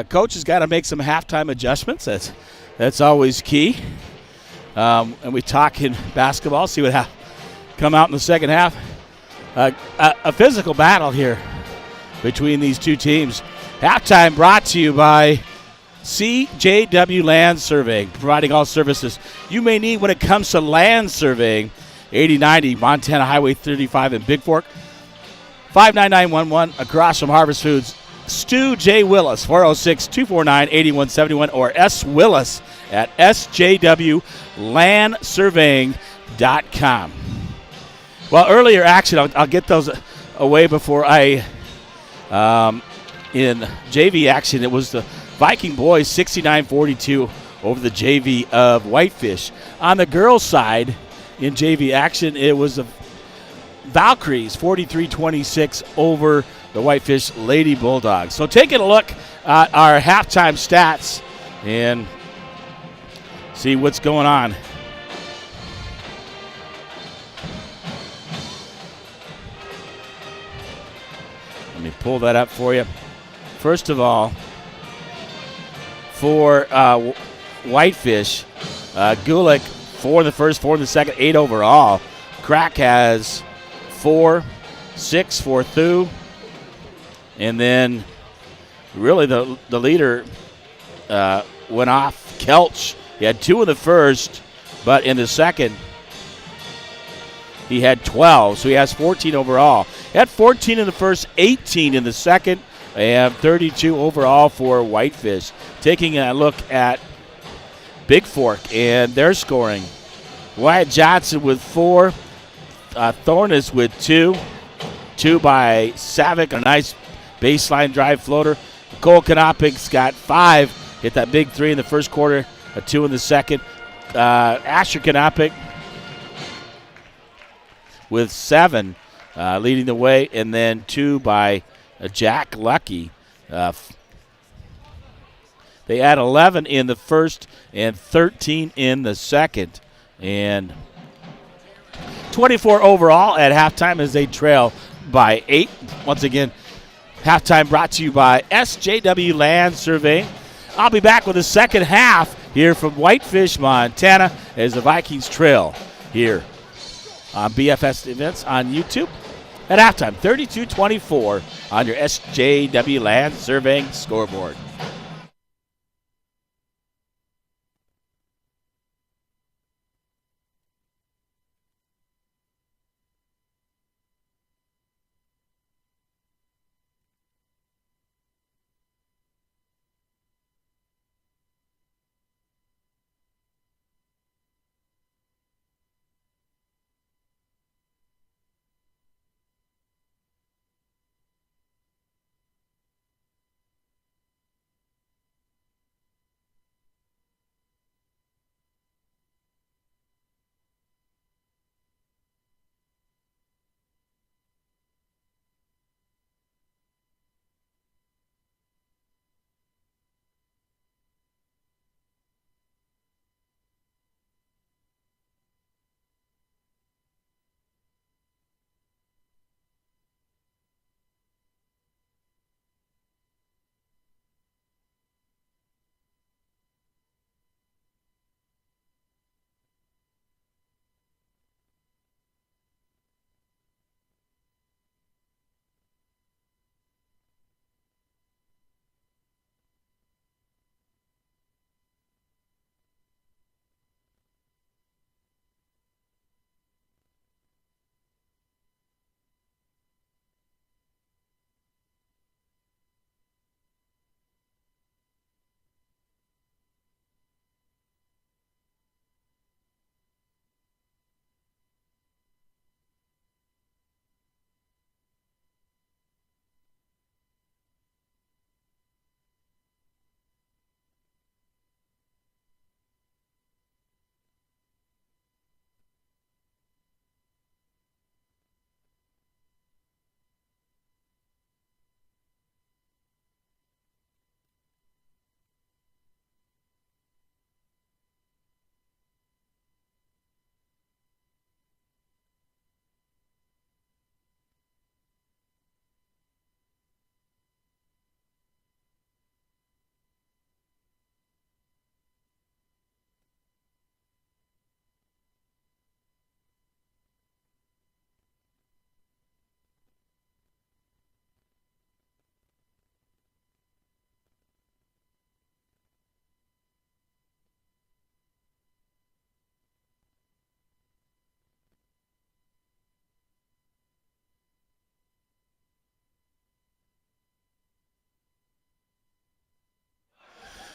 coach has got to make some halftime adjustments. That's always key. And we talk in basketball, see what come out in the second half. A physical battle here between these two teams. Halftime brought to you by CJW Land Surveying, providing all services you may need when it comes to land surveying. 8090 Montana Highway 35 in Bigfork. 59911 across from Harvest Foods. Stu J. Willis, 406-249-8171, or S. Willis at sjwlandsurveying.com. Well, earlier action, I'll get those away before in JV action, it was the Viking boys 69-42 over the JV of Whitefish. On the girls' side, in JV action, it was the Valkyries 43-26 over the Whitefish Lady Bulldogs. So taking a look at our halftime stats and see what's going on. Let me pull that up for you. First of all, for Whitefish, Gulick 4 in the first, 4 in the second, 8 overall. Crack has 4, 6 for Thu. And then really the leader went off, Kelch. He had 2 in the first, but in the second he had 12, so he has 14 overall. He had 14 in the first, 18 in the second, and 32 overall for Whitefish. Taking a look at Bigfork and their scoring. Wyatt Johnson with 4, Thornes with 2, 2 by Savick, a nice baseline drive floater. Cole Kanopik's got 5, hit that big 3 in the first quarter, a 2 in the second. Asher Kanopik with 7, leading the way, and then 2 by Jack Lucky. They had 11 in the first and 13 in the second. And 24 overall at halftime as they trail by 8. Once again, halftime brought to you by SJW Land Surveying. I'll be back with the second half here from Whitefish, Montana, as the Vikings trail here on BFS Events on YouTube. At halftime, 32-24 on your SJW Land Surveying scoreboard.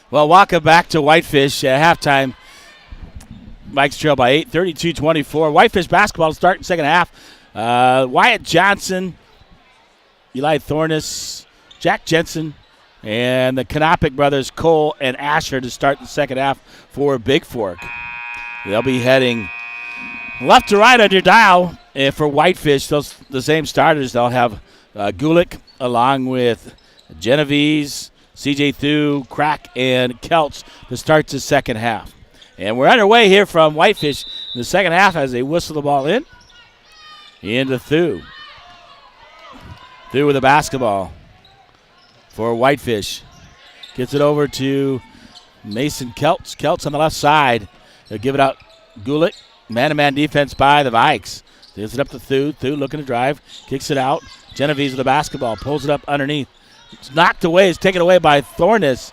Well, welcome back to Whitefish at halftime. Mike's trail by 8, 32-24. Whitefish basketball to start in second half. Wyatt Johnson, Eli Thornes, Jack Jensen, and the Kanopic brothers, Cole and Asher, to start the second half for Bigfork. They'll be heading left to right on your dial. And for Whitefish, the same starters. They'll have Gulick along with Genovese, CJ Thu, Crack, and Kelch to start the second half. And we're underway here from Whitefish in the second half as they whistle the ball in. Into Thu. Thu with the basketball for Whitefish. Gets it over to Mason Kelch. Kelch on the left side. They'll give it out Gulick. Man-to-man defense by the Vikes. Gives it up to Thu. Thu looking to drive. Kicks it out. Genovese with the basketball. Pulls it up underneath. It's knocked away. It's taken away by Thornes.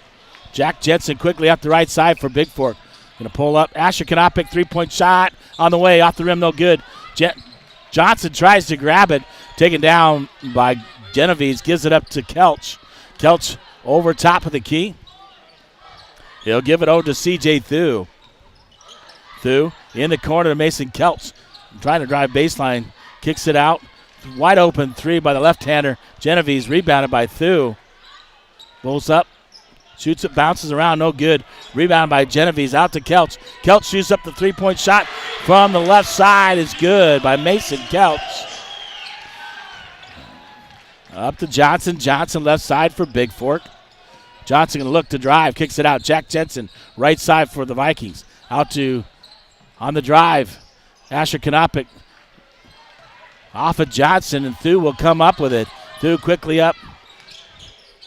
Jack Jensen quickly up the right side for Bigfork. Going to pull up. Asher Kanopic, three-point shot on the way. Off the rim, no good. Johnson tries to grab it. Taken down by Genovese. Gives it up to Kelch. Kelch over top of the key. He'll give it over to C.J. Thu. Thu in the corner to Mason Kelch. Trying to drive baseline. Kicks it out. Wide open three by the left-hander. Genovese rebounded by Thu. Pulls up. Shoots it, bounces around, no good. Rebound by Genovese, out to Kelch. Kelch shoots up the three-point shot from the left side. Is good by Mason Kelch. Up to Johnson. Johnson left side for Bigfork. Johnson going to look to drive, kicks it out. Jack Jensen, right side for the Vikings. Out to, on the drive, Asher Kanopic. Off of Johnson, and Thu will come up with it. Thu quickly up.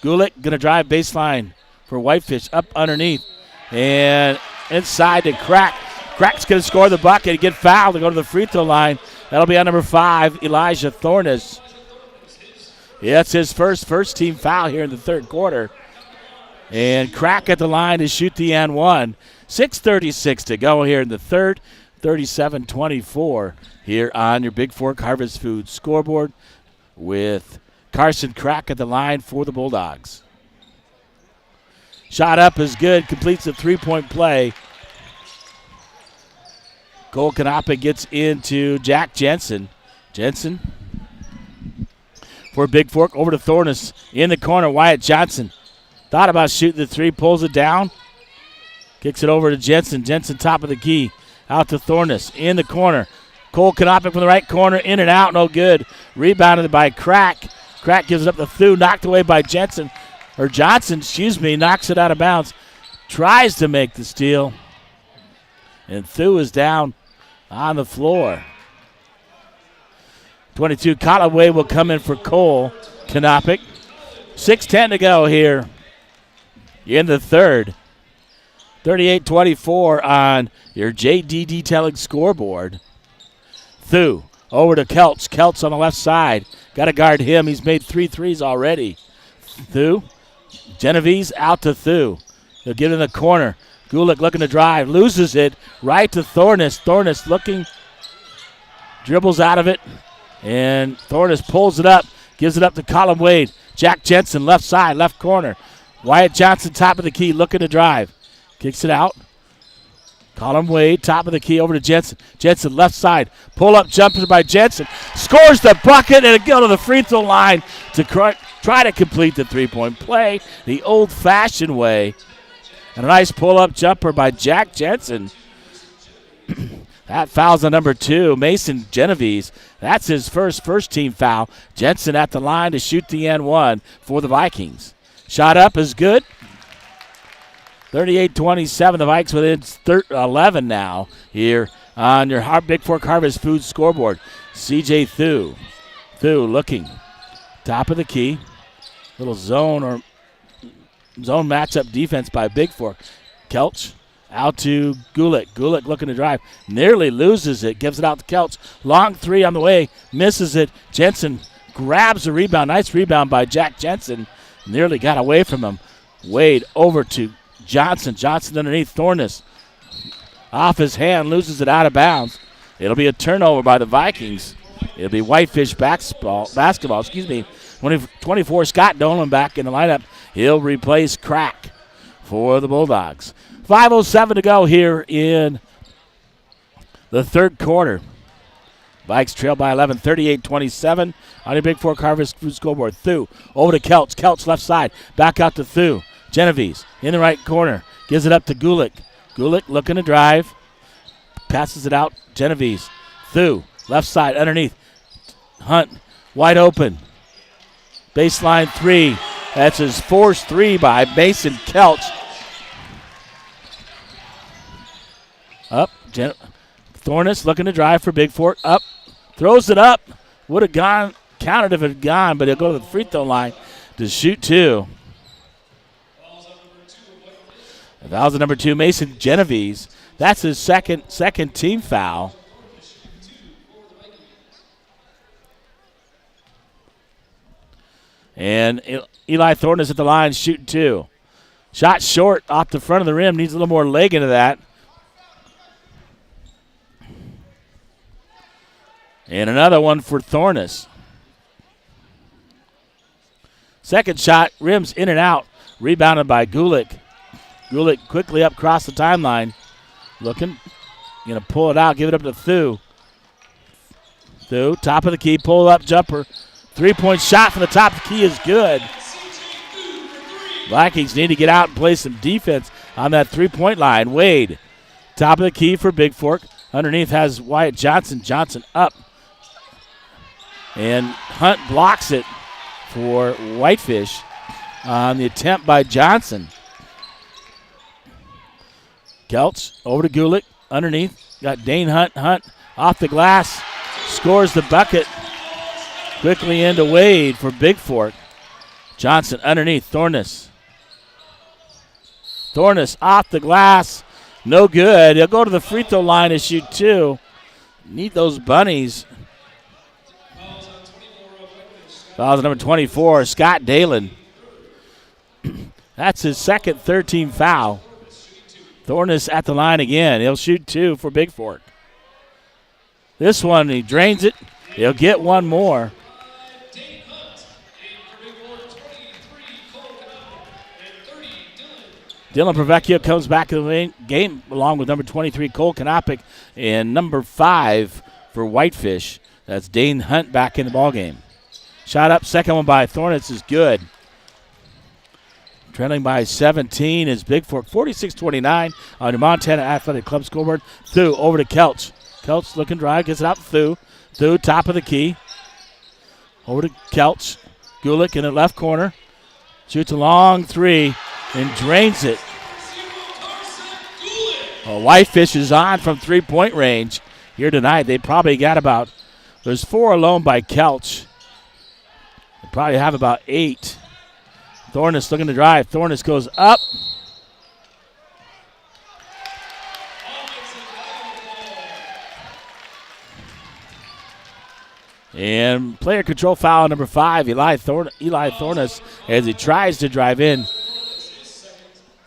Gulick going to drive baseline for Whitefish, up underneath. And inside to Crack. Crack's going to score the bucket and get fouled to go to the free throw line. That'll be on number 5, Elijah Thornes. Yeah, it's his first team foul here in the third quarter. And Crack at the line to shoot the and one. 6:36 to go here in the third. 37-24 here on your Bigfork Harvest Food scoreboard with Carson Crack at the line for the Bulldogs. Shot up is good, completes the three-point play. Cole Kanopic gets into Jack Jensen. Jensen for Bigfork, over to Thornes. In the corner, Wyatt Johnson. Thought about shooting the three, pulls it down. Kicks it over to Jensen. Jensen top of the key. Out to Thornes. In the corner. Cole Kanopic from the right corner. In and out, no good. Rebounded by Crack. Crack gives it up to Thu. Knocked away by Johnson, knocks it out of bounds. Tries to make the steal. And Thu is down on the floor. 22, Callaway will come in for Cole Kanopic. 6:10 to go here in the third. 38-24 on your JD Detailing scoreboard. Thu over to Kelch. Kelch on the left side. Got to guard him. He's made 3 threes already. Thu. Genovese out to Thu. He'll get in the corner. Gulick looking to drive. Loses it. Right to Thornes. Thornes looking. Dribbles out of it. And Thornes pulls it up. Gives it up to Colin Wade. Jack Jensen left side, left corner. Wyatt Johnson top of the key looking to drive. Kicks it out. Colin Wade top of the key over to Jensen. Jensen left side. Pull up jumper by Jensen. Scores the bucket and go to the free throw line to try to complete the three-point play the old-fashioned way. And a nice pull-up jumper by Jack Jensen. That foul's on number 2, Mason Genovese. That's his first team foul. Jensen at the line to shoot the N1 for the Vikings. Shot up is good. 38-27, the Vikes within 11 now here on your Bigfork Harvest Food scoreboard. C.J. Thu. Thu looking. Top of the key. Little zone matchup defense by Bigfork. Kelch out to Gulick. Gulick looking to drive. Nearly loses it. Gives it out to Kelch. Long three on the way. Misses it. Jensen grabs the rebound. Nice rebound by Jack Jensen. Nearly got away from him. Wade over to Johnson. Johnson underneath Thornes. Off his hand. Loses it out of bounds. It'll be a turnover by the Vikings. It'll be Whitefish basketball. 24, Scott Dolan back in the lineup. He'll replace Crack for the Bulldogs. 5:07 to go here in the third quarter. Vikes trail by 11, 38-27 on your Bigfork Harvest Food scoreboard. Thu over to Kelch. Kelch left side. Back out to Thu. Genovese in the right corner. Gives it up to Gulick. Gulick looking to drive. Passes it out. Genovese. Thu left side underneath. Hunt wide open. Baseline three. That's his forced three by Mason Kelch. Up. Thornus looking to drive for Bigfork. Up. Throws it up. Would have gone, counted if it had gone, but he'll go to the free throw line to shoot two. Fouls at number 2, Mason Genovese. That's his second team foul. And Eli Thornton is at the line shooting two. Shot short off the front of the rim. Needs a little more leg into that. And another one for Thornus. Second shot, rims in and out. Rebounded by Gulick. Gulick quickly up across the timeline. Looking. Going to pull it out. Give it up to Thu. Thu, top of the key. Pull up jumper. 3-point shot from the top of the key is good. Vikings need to get out and play some defense on that 3-point line. Wade, top of the key for Bigfork. Underneath has Wyatt Johnson. Johnson up. And Hunt blocks it for Whitefish on the attempt by Johnson. Kelch over to Gulick. Underneath. Got Dane Hunt. Hunt off the glass. Scores the bucket. Quickly into Wade for Bigfork. Johnson underneath. Thornus. Thornus off the glass. No good. He'll go to the free throw line to shoot two. Need those bunnies. Fouls number 24, Scott Dalen. That's his second third-team foul. Thornus at the line again. He'll shoot two for Bigfork. This one, he drains it. He'll get one more. Dylan Pravecchio comes back to the game along with number 23, Cole Kanopic, and number 5 for Whitefish. That's Dane Hunt back in the ballgame. Shot up, second one by Thornus is good. Trailing by 17 is Bigfork, 46-29 on your Montana Athletic Club scoreboard. Thu over to Kelch. Kelch looking dry, gets it out to Thu. Thu, top of the key. Over to Kelch. Gulick in the left corner. Shoots a long three and drains it. Well, Whitefish is on from 3-point range here tonight. They probably got about, there's 4 alone by Kelch. They probably have about 8. Thornus looking to drive. Thornus goes up. And player control foul number 5, Eli Thornus, as he tries to drive in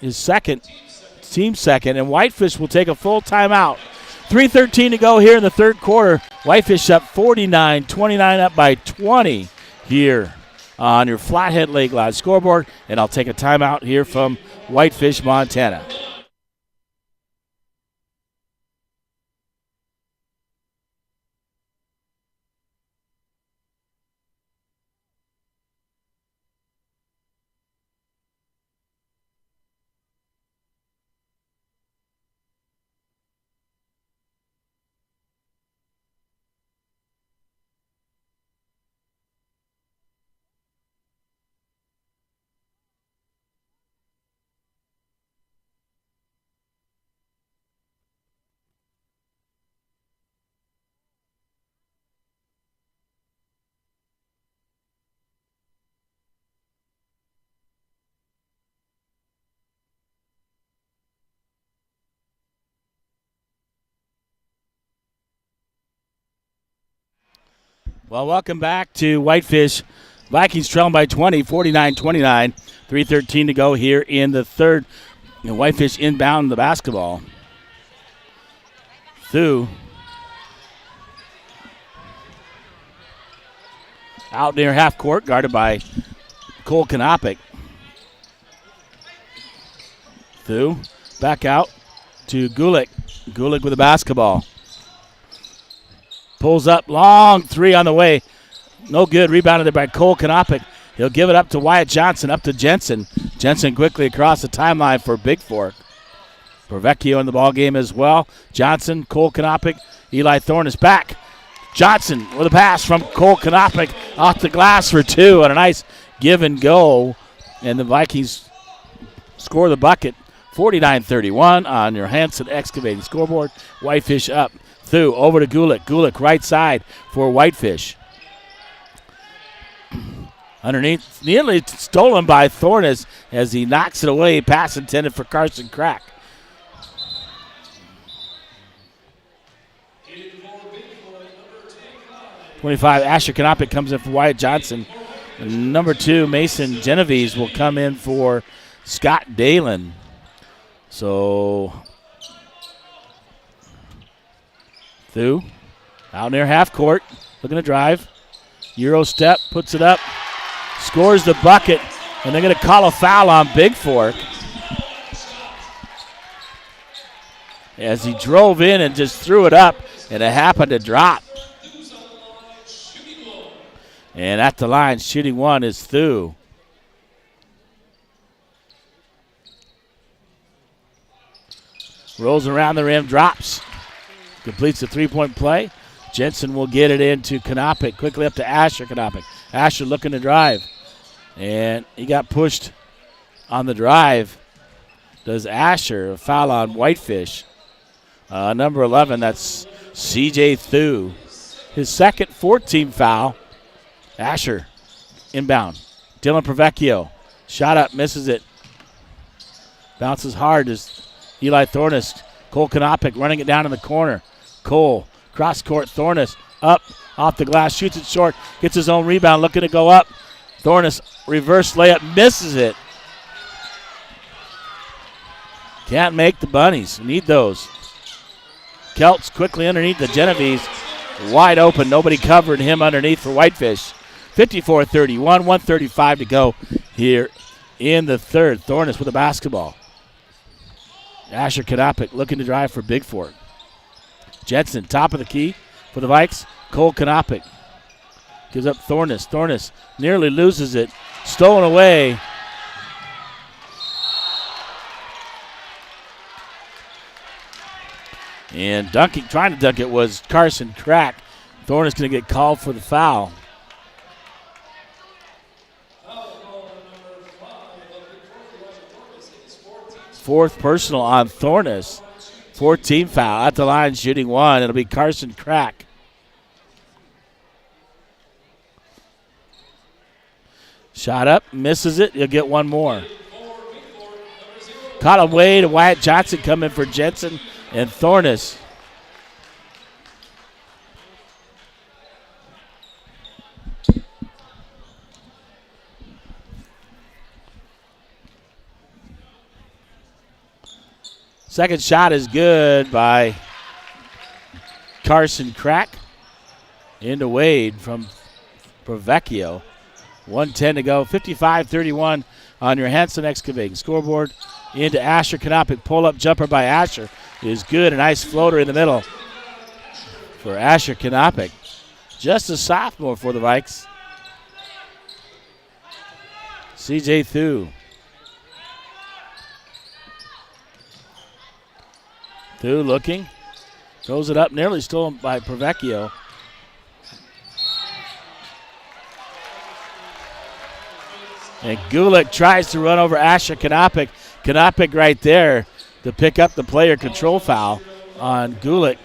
his team second, and Whitefish will take a full timeout. 3:13 to go here in the third quarter. Whitefish up 49-29, up by 20 here on your Flathead Lake Live scoreboard, and I'll take a timeout here from Whitefish, Montana. Well, welcome back to Whitefish. Vikings trailing by 20, 49-29. 3:13 to go here in the third. And Whitefish inbound the basketball. Thu. Out near half court, guarded by Cole Kanopic. Thu back out to Gulick. Gulick with the basketball. Pulls up, long three on the way. No good, rebounded there by Cole Kanopik. He'll give it up to Wyatt Johnson, up to Jensen. Jensen quickly across the timeline for Bigfork. Pervecchio in the ball game as well. Johnson, Cole Kanopik, Eli Thorne is back. Johnson with a pass from Cole Kanopik off the glass for two on a nice give and go. And the Vikings score the bucket. 49-31 on your Hanson Excavating scoreboard. Whitefish up. Thu over to Gulick. Gulick right side for Whitefish. Underneath, nearly stolen by Thorne as he knocks it away. Pass intended for Carson Crack. .25, Asher Kanopik comes in for Wyatt Johnson. And number 2, Mason Genovese will come in for Scott Dalen. So, Thu out near half court, looking to drive. Euro step, puts it up, scores the bucket, and they're going to call a foul on Bigfork. As he drove in and just threw it up, and it happened to drop. And at the line, shooting one is Thu. Rolls around the rim, drops. Completes the three-point play. Jensen will get it into Kanopik. Quickly up to Asher Kanopik. Asher looking to drive. And he got pushed on the drive. Does Asher, a foul on Whitefish. Number 11, that's C.J. Thu. His second 14 foul. Asher inbound. Dylan Pervecchio. Shot up, misses it. Bounces hard as Eli Thornus. Cole Kanopik running it down in the corner. Cole, cross court, Thornus up off the glass, shoots it short, gets his own rebound, looking to go up. Thornus, reverse layup, misses it. Can't make the bunnies. Need those. Kelts quickly underneath the Genovese. Wide open. Nobody covered him underneath for Whitefish. 54-31, 1:35 to go here in the third. Thornus with the basketball. Asher Kanopik looking to drive for Bigfork. Jensen, top of the key for the Vikes. Cole Kanopik gives up Thornus. Thornus nearly loses it. Stolen away. And dunking, trying to dunk it was Carson Crack. Thornus going to get called for the foul. Fourth personal on Thornus. 14 foul at the line, shooting one. It'll be Carson Crack. Shot up, misses it. You'll get one more. Caught away to Wyatt Johnson coming for Jensen and Thornus. Second shot is good by Carson Crack. Into Wade from Pervecchio. 1:10 to go. 55-31 on your Hanson Excavating scoreboard. Into Asher Kanopik. Pull-up jumper by Asher is good. A nice floater in the middle for Asher Kanopik. Just a sophomore for the Vikes. C.J. Thu. Thu looking. Throws it up. Nearly stolen by Pervecchio. And Gulick tries to run over Asher Kanopik. Kanopik right there to pick up the player control foul on Gulick.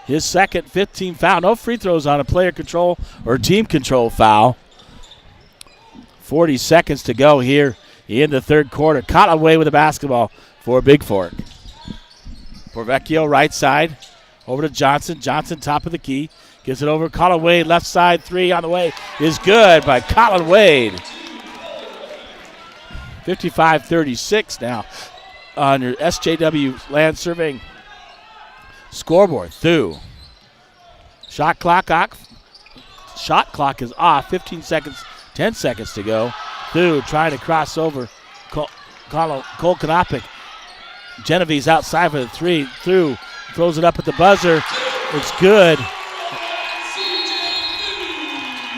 His second 15 foul. No free throws on a player control or team control foul. 40 seconds to go here in the third quarter. Caught away with the basketball for Bigfork. Pervecchio right side. Over to Johnson. Johnson top of the key. Gets it over. Colin Wade left side. Three on the way is good by Colin Wade. 55-36 now on your SJW Land Surveying scoreboard. Thu. Shot clock is off. 15 seconds, 10 seconds to go. Thu trying to cross over. Cole Konopik. Genevieve outside for the three. Thu throws it up at the buzzer. It's good.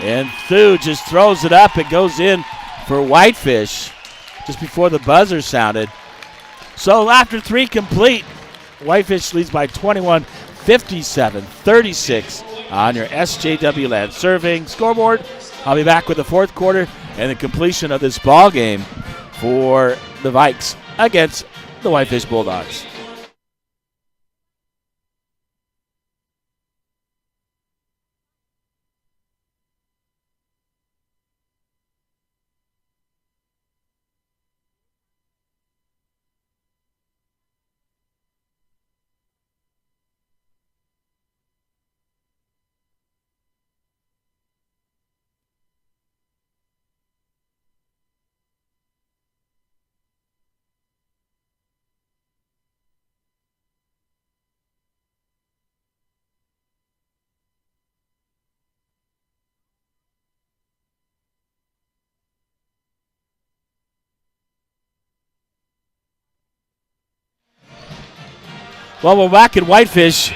And Thu just throws it up. It goes in for Whitefish just before the buzzer sounded. So after 3 complete, Whitefish leads by 21, 57-36 on your SJW Land Serving scoreboard. I'll be back with the fourth quarter and the completion of this ball game for the Vikes against the Whitefish Bulldogs. Well, we're back at Whitefish. A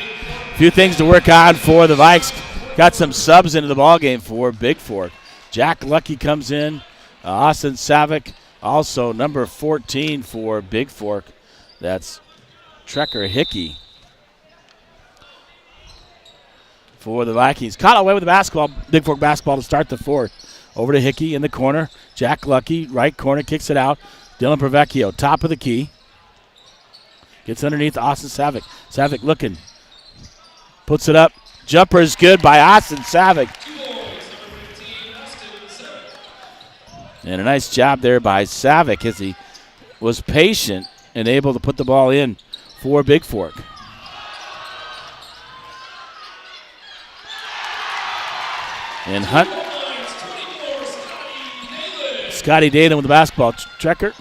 few things to work on for the Vikes. Got some subs into the ballgame for Bigfork. Jack Lucky comes in. Austin Savick, also number 14 for Bigfork. That's Trekker Hickey for the Vikings. Caught away with the basketball. Bigfork basketball to start the fourth. Over to Hickey in the corner. Jack Lucky, right corner, kicks it out. Dylan Pravecchio, top of the key. Gets underneath Austin Savick. Savick looking. Puts it up. Jumper is good by Austin Savick. And a nice job there by Savick as he was patient and able to put the ball in for Bigfork. And Hunt. Scotty Dana with the basketball. Trekker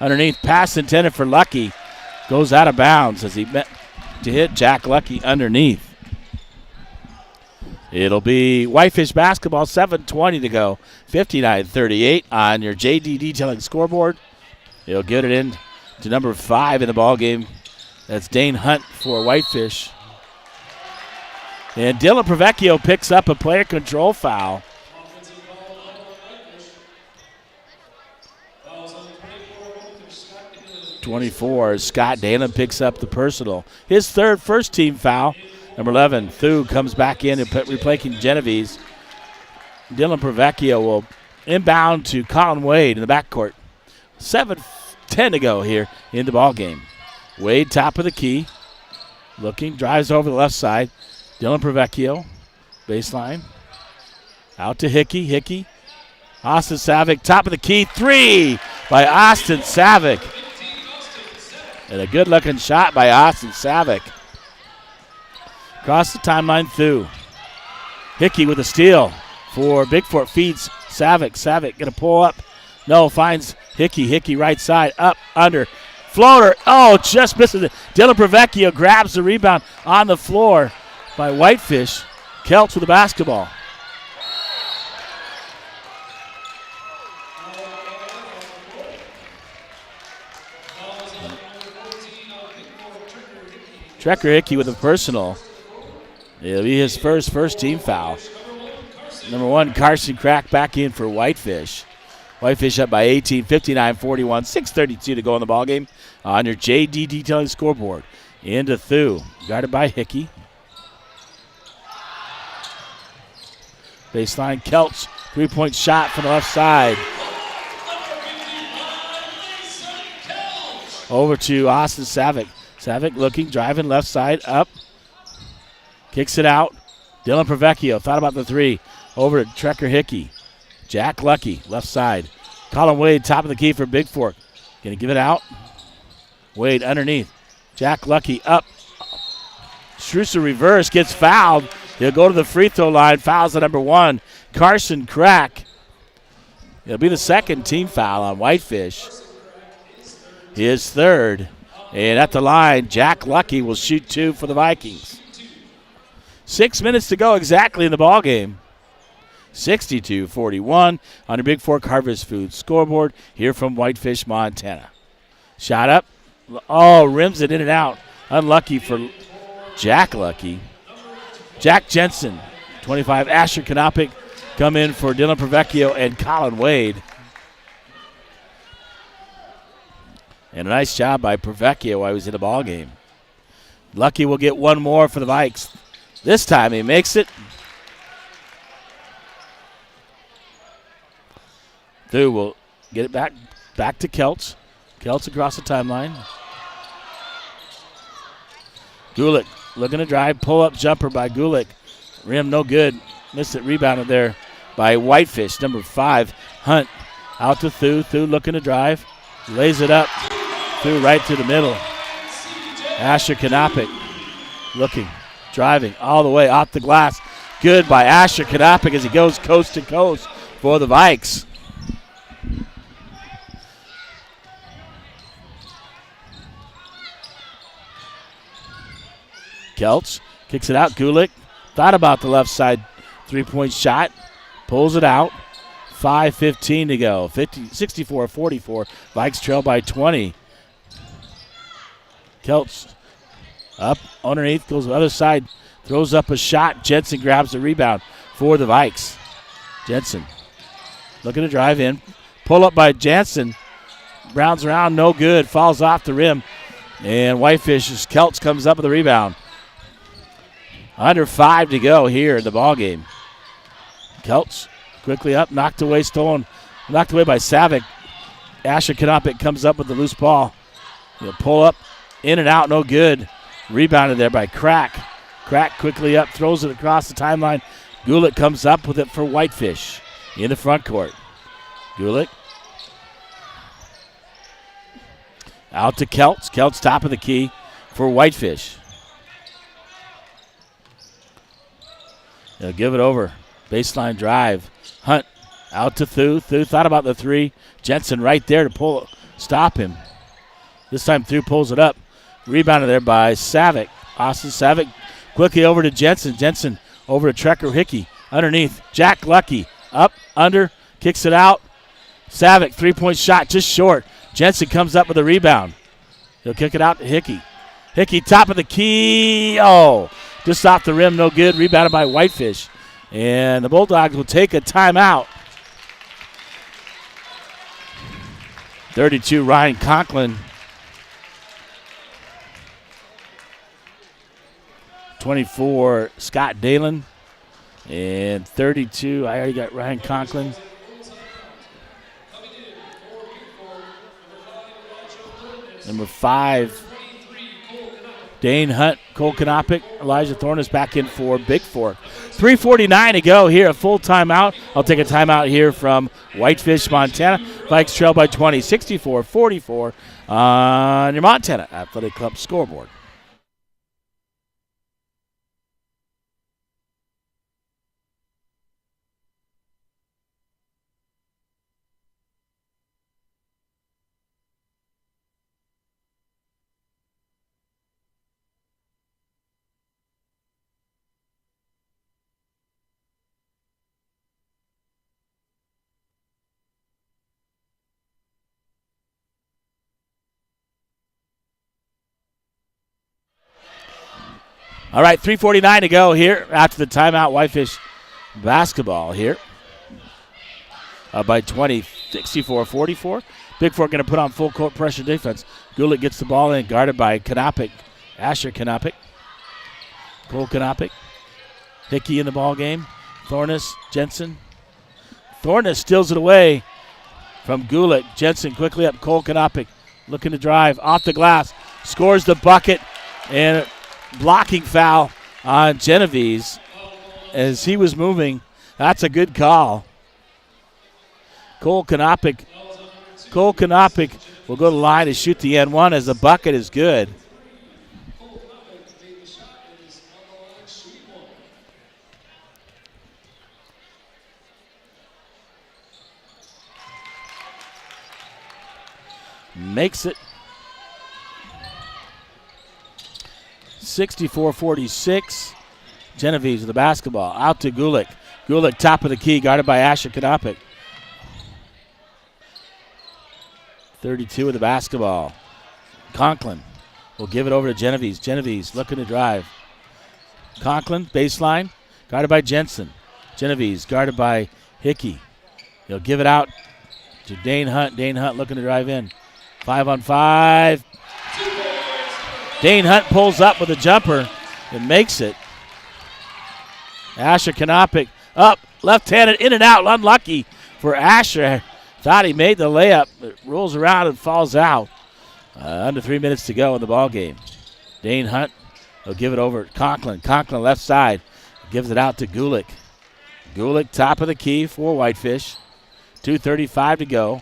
underneath. Pass intended for Lucky. Goes out of bounds as he met to hit Jack Lucky underneath. It'll be Whitefish basketball, 7:20 to go, 59-38 on your JD Detailing scoreboard. He'll get it in to number 5 in the ball game. That's Dane Hunt for Whitefish. And Dylan Pravecchio picks up a player control foul. Scott Dalen picks up the personal. His third first team foul. Number 11, Thu comes back in and replacing Genevieve. Dylan Pravecchio will inbound to Colin Wade in the backcourt. 7:10 to go here in the ball game. Wade top of the key. Looking, drives over the left side. Dylan Pravecchio, baseline. Out to Hickey. Hickey. Austin Savick, top of the key. 3 by Austin Savick. And a good-looking shot by Austin Savick. Across the timeline, Thu. Hickey with a steal for Bigfork. Feeds Savick. Savick going to pull up. No, finds Hickey. Hickey right side. Up, under. Floater. Oh, just misses it. Dylan Pravecchio grabs the rebound on the floor by Whitefish. Kelch with the basketball. Trekker Hickey with a personal. It'll be his first team foul. Number 1, Carson Crack back in for Whitefish. Whitefish up by 18, 59-41, 6:32 to go in the ballgame on your JD Detailing scoreboard. Into Thu, guarded by Hickey. Baseline, Kelch, 3-point shot from the left side. Over to Austin Savick. Savick looking, driving left side, up. Kicks it out. Dylan Pravecchio thought about the 3. Over to Trekker Hickey. Jack Lucky, left side. Colin Wade, top of the key for Bigfork. Gonna give it out. Wade underneath. Jack Lucky up. Strucer reverse, gets fouled. He'll go to the free throw line. Fouls at number 1, Carson Crack. It'll be the second team foul on Whitefish. His third. And at the line, Jack Lucky will shoot 2 for the Vikings. 6 minutes to go exactly in the ball game. 62-41 on your Bigfork Harvest Foods scoreboard here from Whitefish, Montana. Shot up. Oh, rims it in and out. Unlucky for Jack Lucky. Jack Jensen, 25. Asher Kanopik come in for Dylan Pravecchio and Colin Wade. And a nice job by Pravecchio while he was in the ball game. Lucky will get one more for the Vikes. This time he makes it. Through will get it back to Kelts. Kelts across the timeline. Gulick looking to drive. Pull-up jumper by Gulick. Rim no good. Missed it. Rebounded there by Whitefish, number 5. Hunt out to Thu. Thu looking to drive. Lays it up. Thu right to the middle. Asher Kanopik looking. Driving all the way off the glass. Good by Asher Kanopik as he goes coast to coast for the Vikes. Kelts kicks it out. Gulick thought about the left side three-point shot. Pulls it out. 5:15 to go. 64-44. Vikes trail by 20. Kelts up underneath. Goes to the other side. Throws up a shot. Jensen grabs the rebound for the Vikes. Jensen looking to drive in. Pull up by Jensen. Rounds around. No good. Falls off the rim. And Whitefish's Kelts comes up with the rebound. Under 5 to go here in the ball game. Kelts quickly up, knocked away, stolen, knocked away by Savick. Asher Kanopik comes up with the loose ball. He'll pull up, in and out, no good. Rebounded there by Crack. Crack quickly up, throws it across the timeline. Gulick comes up with it for Whitefish in the front court. Gulick out to Kelts. Kelts top of the key for Whitefish. They'll give it over. Baseline drive. Hunt out to Thu. Thu thought about the three. Jensen right there to stop him. This time Thu pulls it up. Rebounded there by Savick. Austin Savick quickly over to Jensen. Jensen over to Trekker Hickey. Underneath. Jack Lucky. Up, under, kicks it out. Savick, three-point shot, just short. Jensen comes up with a rebound. He'll kick it out to Hickey. Hickey, top of the key. Oh, just off the rim, no good. Rebounded by Whitefish. And the Bulldogs will take a timeout. 32, Ryan Conklin. 24, Scott Dalen. And 32, I already got Ryan Conklin. Number 5, Dane Hunt, Cole Kanopik, Elijah Thorne is back in for Bigfork. 3:49 to go here, a full timeout. I'll take a timeout here from Whitefish, Montana. Vikes trail by 20, 64-44 on your Montana Athletic Club scoreboard. All right, 3:49 to go here after the timeout. Whitefish basketball here by 20, 64-44. Bigfork going to put on full court pressure defense. Gulick gets the ball in, guarded by Kanopik, Asher Kanopik, Cole Kanopik. Hickey in the ball game. Thornus, Jensen. Thornus steals it away from Gulick. Jensen quickly up. Cole Kanopik looking to drive off the glass. Scores the bucket, and blocking foul on Genovese as he was moving. That's a good call. Cole Kanopik will go to the line and shoot the N1 as the bucket is good. Makes it 64-46. Genovese with the basketball. Out to Gulick. Gulick, top of the key, guarded by Asher Kanopik. 32 with the basketball. Conklin will give it over to Genovese. Genovese looking to drive. Conklin, baseline, guarded by Jensen. Genovese, guarded by Hickey. He'll give it out to Dane Hunt. Dane Hunt looking to drive in. 5-on-5. Dane Hunt pulls up with a jumper and makes it. Asher Kanopik up, left-handed, in and out. Unlucky for Asher. Thought he made the layup. It rolls around and falls out. Under 3 minutes to go in the ball game. Dane Hunt will give it over to Conklin. Conklin left side. Gives it out to Gulick. Gulick top of the key for Whitefish. 2:35 to go.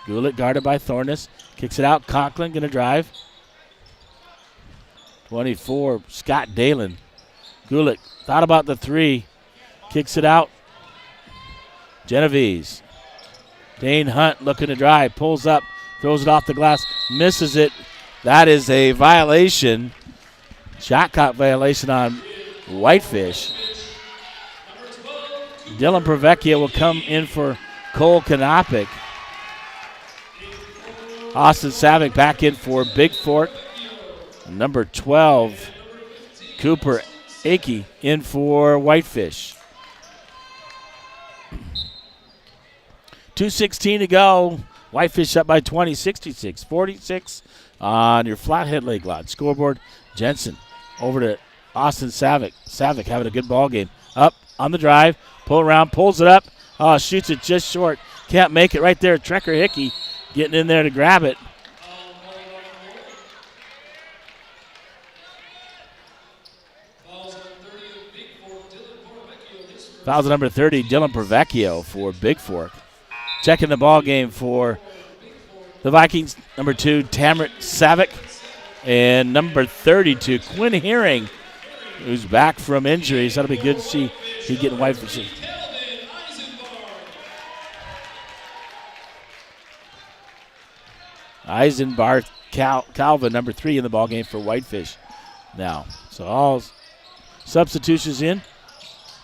Gulick guarded by Thornus. Kicks it out. Conklin going to drive. 24, Scott Dalen. Gulick thought about the three. Kicks it out. Genovese. Dane Hunt looking to drive. Pulls up. Throws it off the glass. Misses it. That is a violation. Shot clock violation on Whitefish. Dylan Pravecchia will come in for Cole Kanopik. Austin Savick back in for Bigfork. Number 12, Cooper Akey in for Whitefish. 2:16 to go. Whitefish up by 20, 66-46 on your Flathead Lake Lot scoreboard. Jensen over to Austin Savick. Savick having a good ball game. Up on the drive, pull around, pulls it up. Oh, shoots it just short. Can't make it right there. Trekker Hickey getting in there to grab it. Fouls at number 30, Dylan Pravecchio for Bigfork. Checking the ball game for the Vikings, number 2, Tamrit Savick. And number 32, Quinn Herring, who's back from injuries. That'll be good to see he getting Whitefish. Eisenbar Calvin, number 3 in the ball game for Whitefish now. So all substitutions in.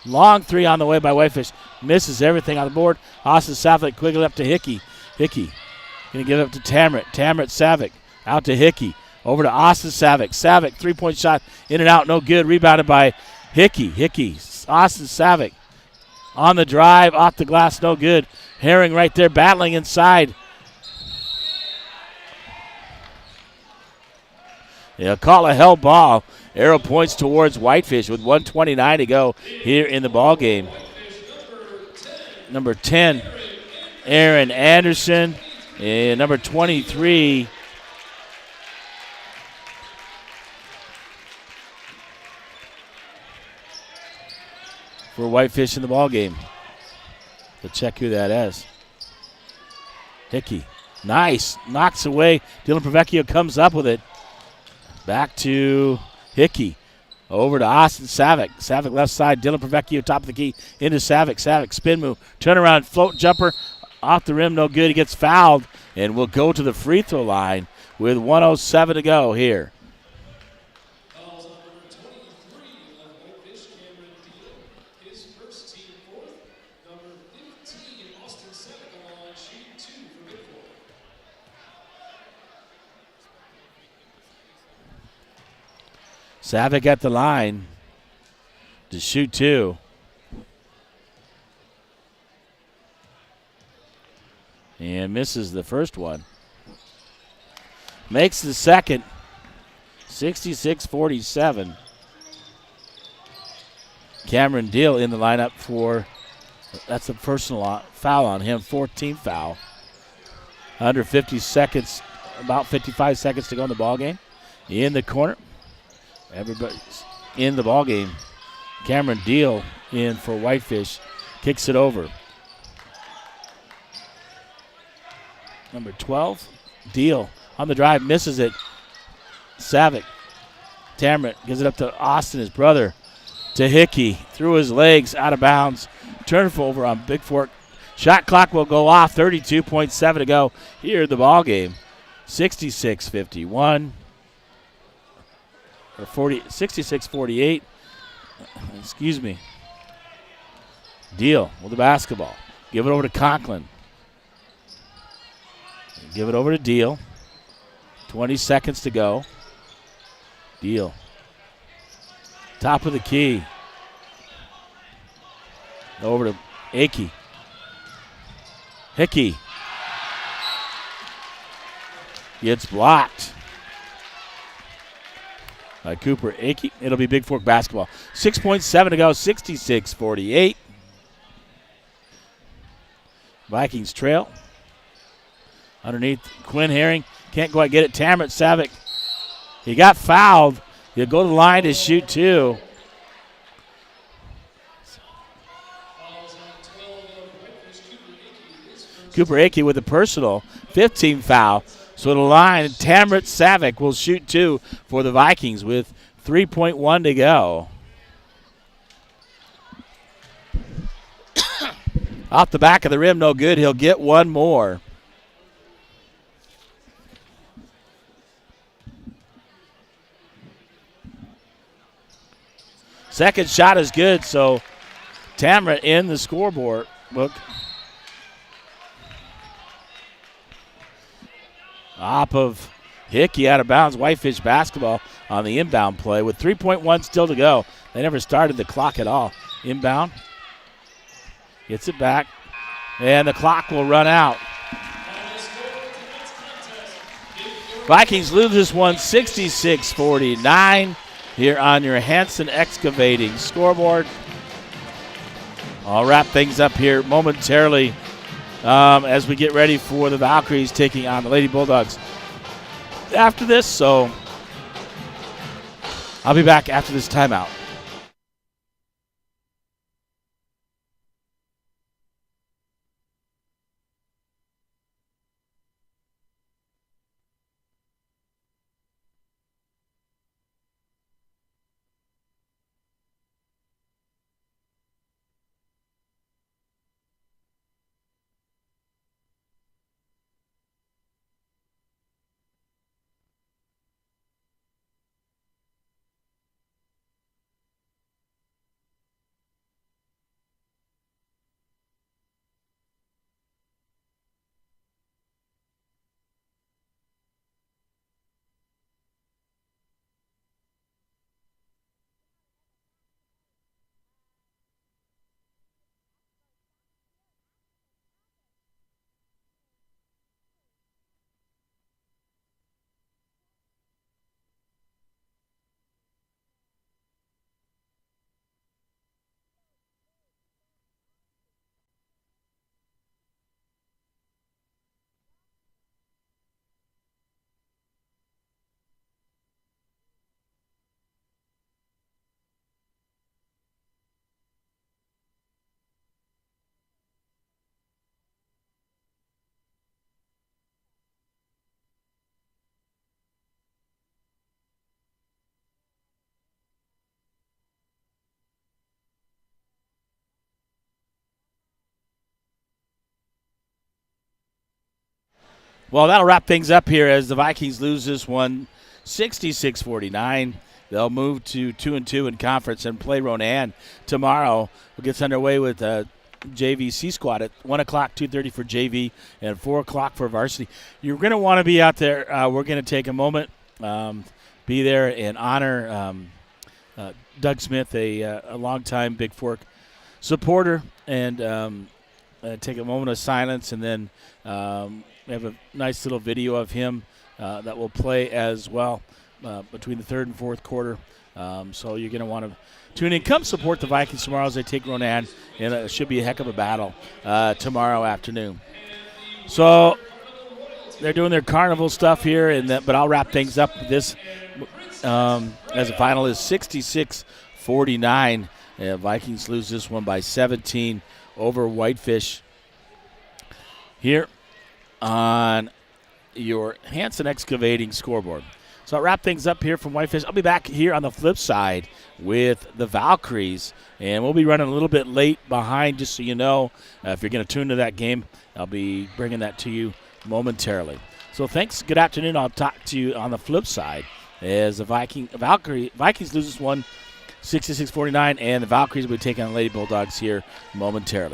Long three on the way by Whitefish. Misses everything on the board. Austin Savick quickly up to Hickey. Hickey going to give it up to Tamrit. Tamrit Savick out to Hickey. Over to Austin Savick. Savick, three-point shot, in and out, no good. Rebounded by Hickey. Hickey, Austin Savick on the drive, off the glass, no good. Herring right there battling inside. They'll call a held ball. Arrow points towards Whitefish with 1:29 to go here in the ball game. Number 10, Aaron Anderson, and number 23, for Whitefish in the ball game. Let's check who that is. Hickey, nice, knocks away. Dylan Pravecchio comes up with it. Back to Hickey. Over to Austin Savick. Savick left side. Dylan Pravecchio top of the key. Into Savick. Savick spin move. Turn around. Float jumper. Off the rim. No good. He gets fouled. And will go to the free throw line with 1:07 to go here. Savick at the line to shoot 2. And misses the first one. Makes the second. 66-47. Cameron Deal in the lineup for, that's a personal foul on him, 14th foul. Under 50 seconds, about 55 seconds to go in the ball game. In the corner. Everybody's in the ball game. Cameron Deal in for Whitefish. Kicks it over. Number 12, Deal on the drive, misses it. Savick. Tamrit gives it up to Austin, his brother, to Hickey. Through his legs, out of bounds. Turnover on Bigfork. Shot clock will go off. 32.7 to go here in the ball game. 66-51. Or 66-48. Excuse me. Deal with the basketball. Give it over to Conklin. Give it over to Deal. 20 seconds to go. Deal. Top of the key. Over to Akey. Hickey. It's blocked by Cooper Akey. It'll be Bigfork basketball. 6.7 to go, 66-48. Vikings trail. Underneath Quinn Herring. Can't quite get it. Tamrat Savick. He got fouled. He'll go to the line to shoot two. Cooper Akey with a personal 15 foul. So the line, Tamrat Savick will shoot two for the Vikings with 3.1 to go. Off the back of the rim, no good. He'll get one more. Second shot is good, so Tamrat in the scoreboard book. Op of Hickey out of bounds. Whitefish basketball on the inbound play with 3.1 still to go. They never started the clock at all. Inbound. Gets it back. And the clock will run out. Vikings lose this one 66-49 here on your Hanson Excavating scoreboard. I'll wrap things up here momentarily as we get ready for the Valkyries taking on the Lady Bulldogs after this. So I'll be back after this timeout. Well, that'll wrap things up here as the Vikings lose this one 66-49. They'll move to 2-2 in conference and play Ronan tomorrow. It gets underway with JVC squad at 1 o'clock, 2:30 for JV, and 4 o'clock for varsity. You're going to want to be out there. We're going to take a moment, be there and honor Doug Smith, a longtime Bigfork supporter, and take a moment of silence, and then we have a nice little video of him that will play as well between the third and fourth quarter. So you're going to want to tune in. Come support the Vikings tomorrow as they take Ronan, and it should be a heck of a battle tomorrow afternoon. So they're doing their carnival stuff here, but I'll wrap things up with this as the final is 66-49. Vikings lose this one by 17 over Whitefish here on your Hanson Excavating scoreboard. So I'll wrap things up here from Whitefish. I'll be back here on the flip side with the Valkyries, and we'll be running a little bit late behind, just so you know. If you're going to tune to that game, I'll be bringing that to you momentarily. So thanks. Good afternoon. I'll talk to you on the flip side as the Vikings lose this one 66-49, and the Valkyries will be taking on the Lady Bulldogs here momentarily.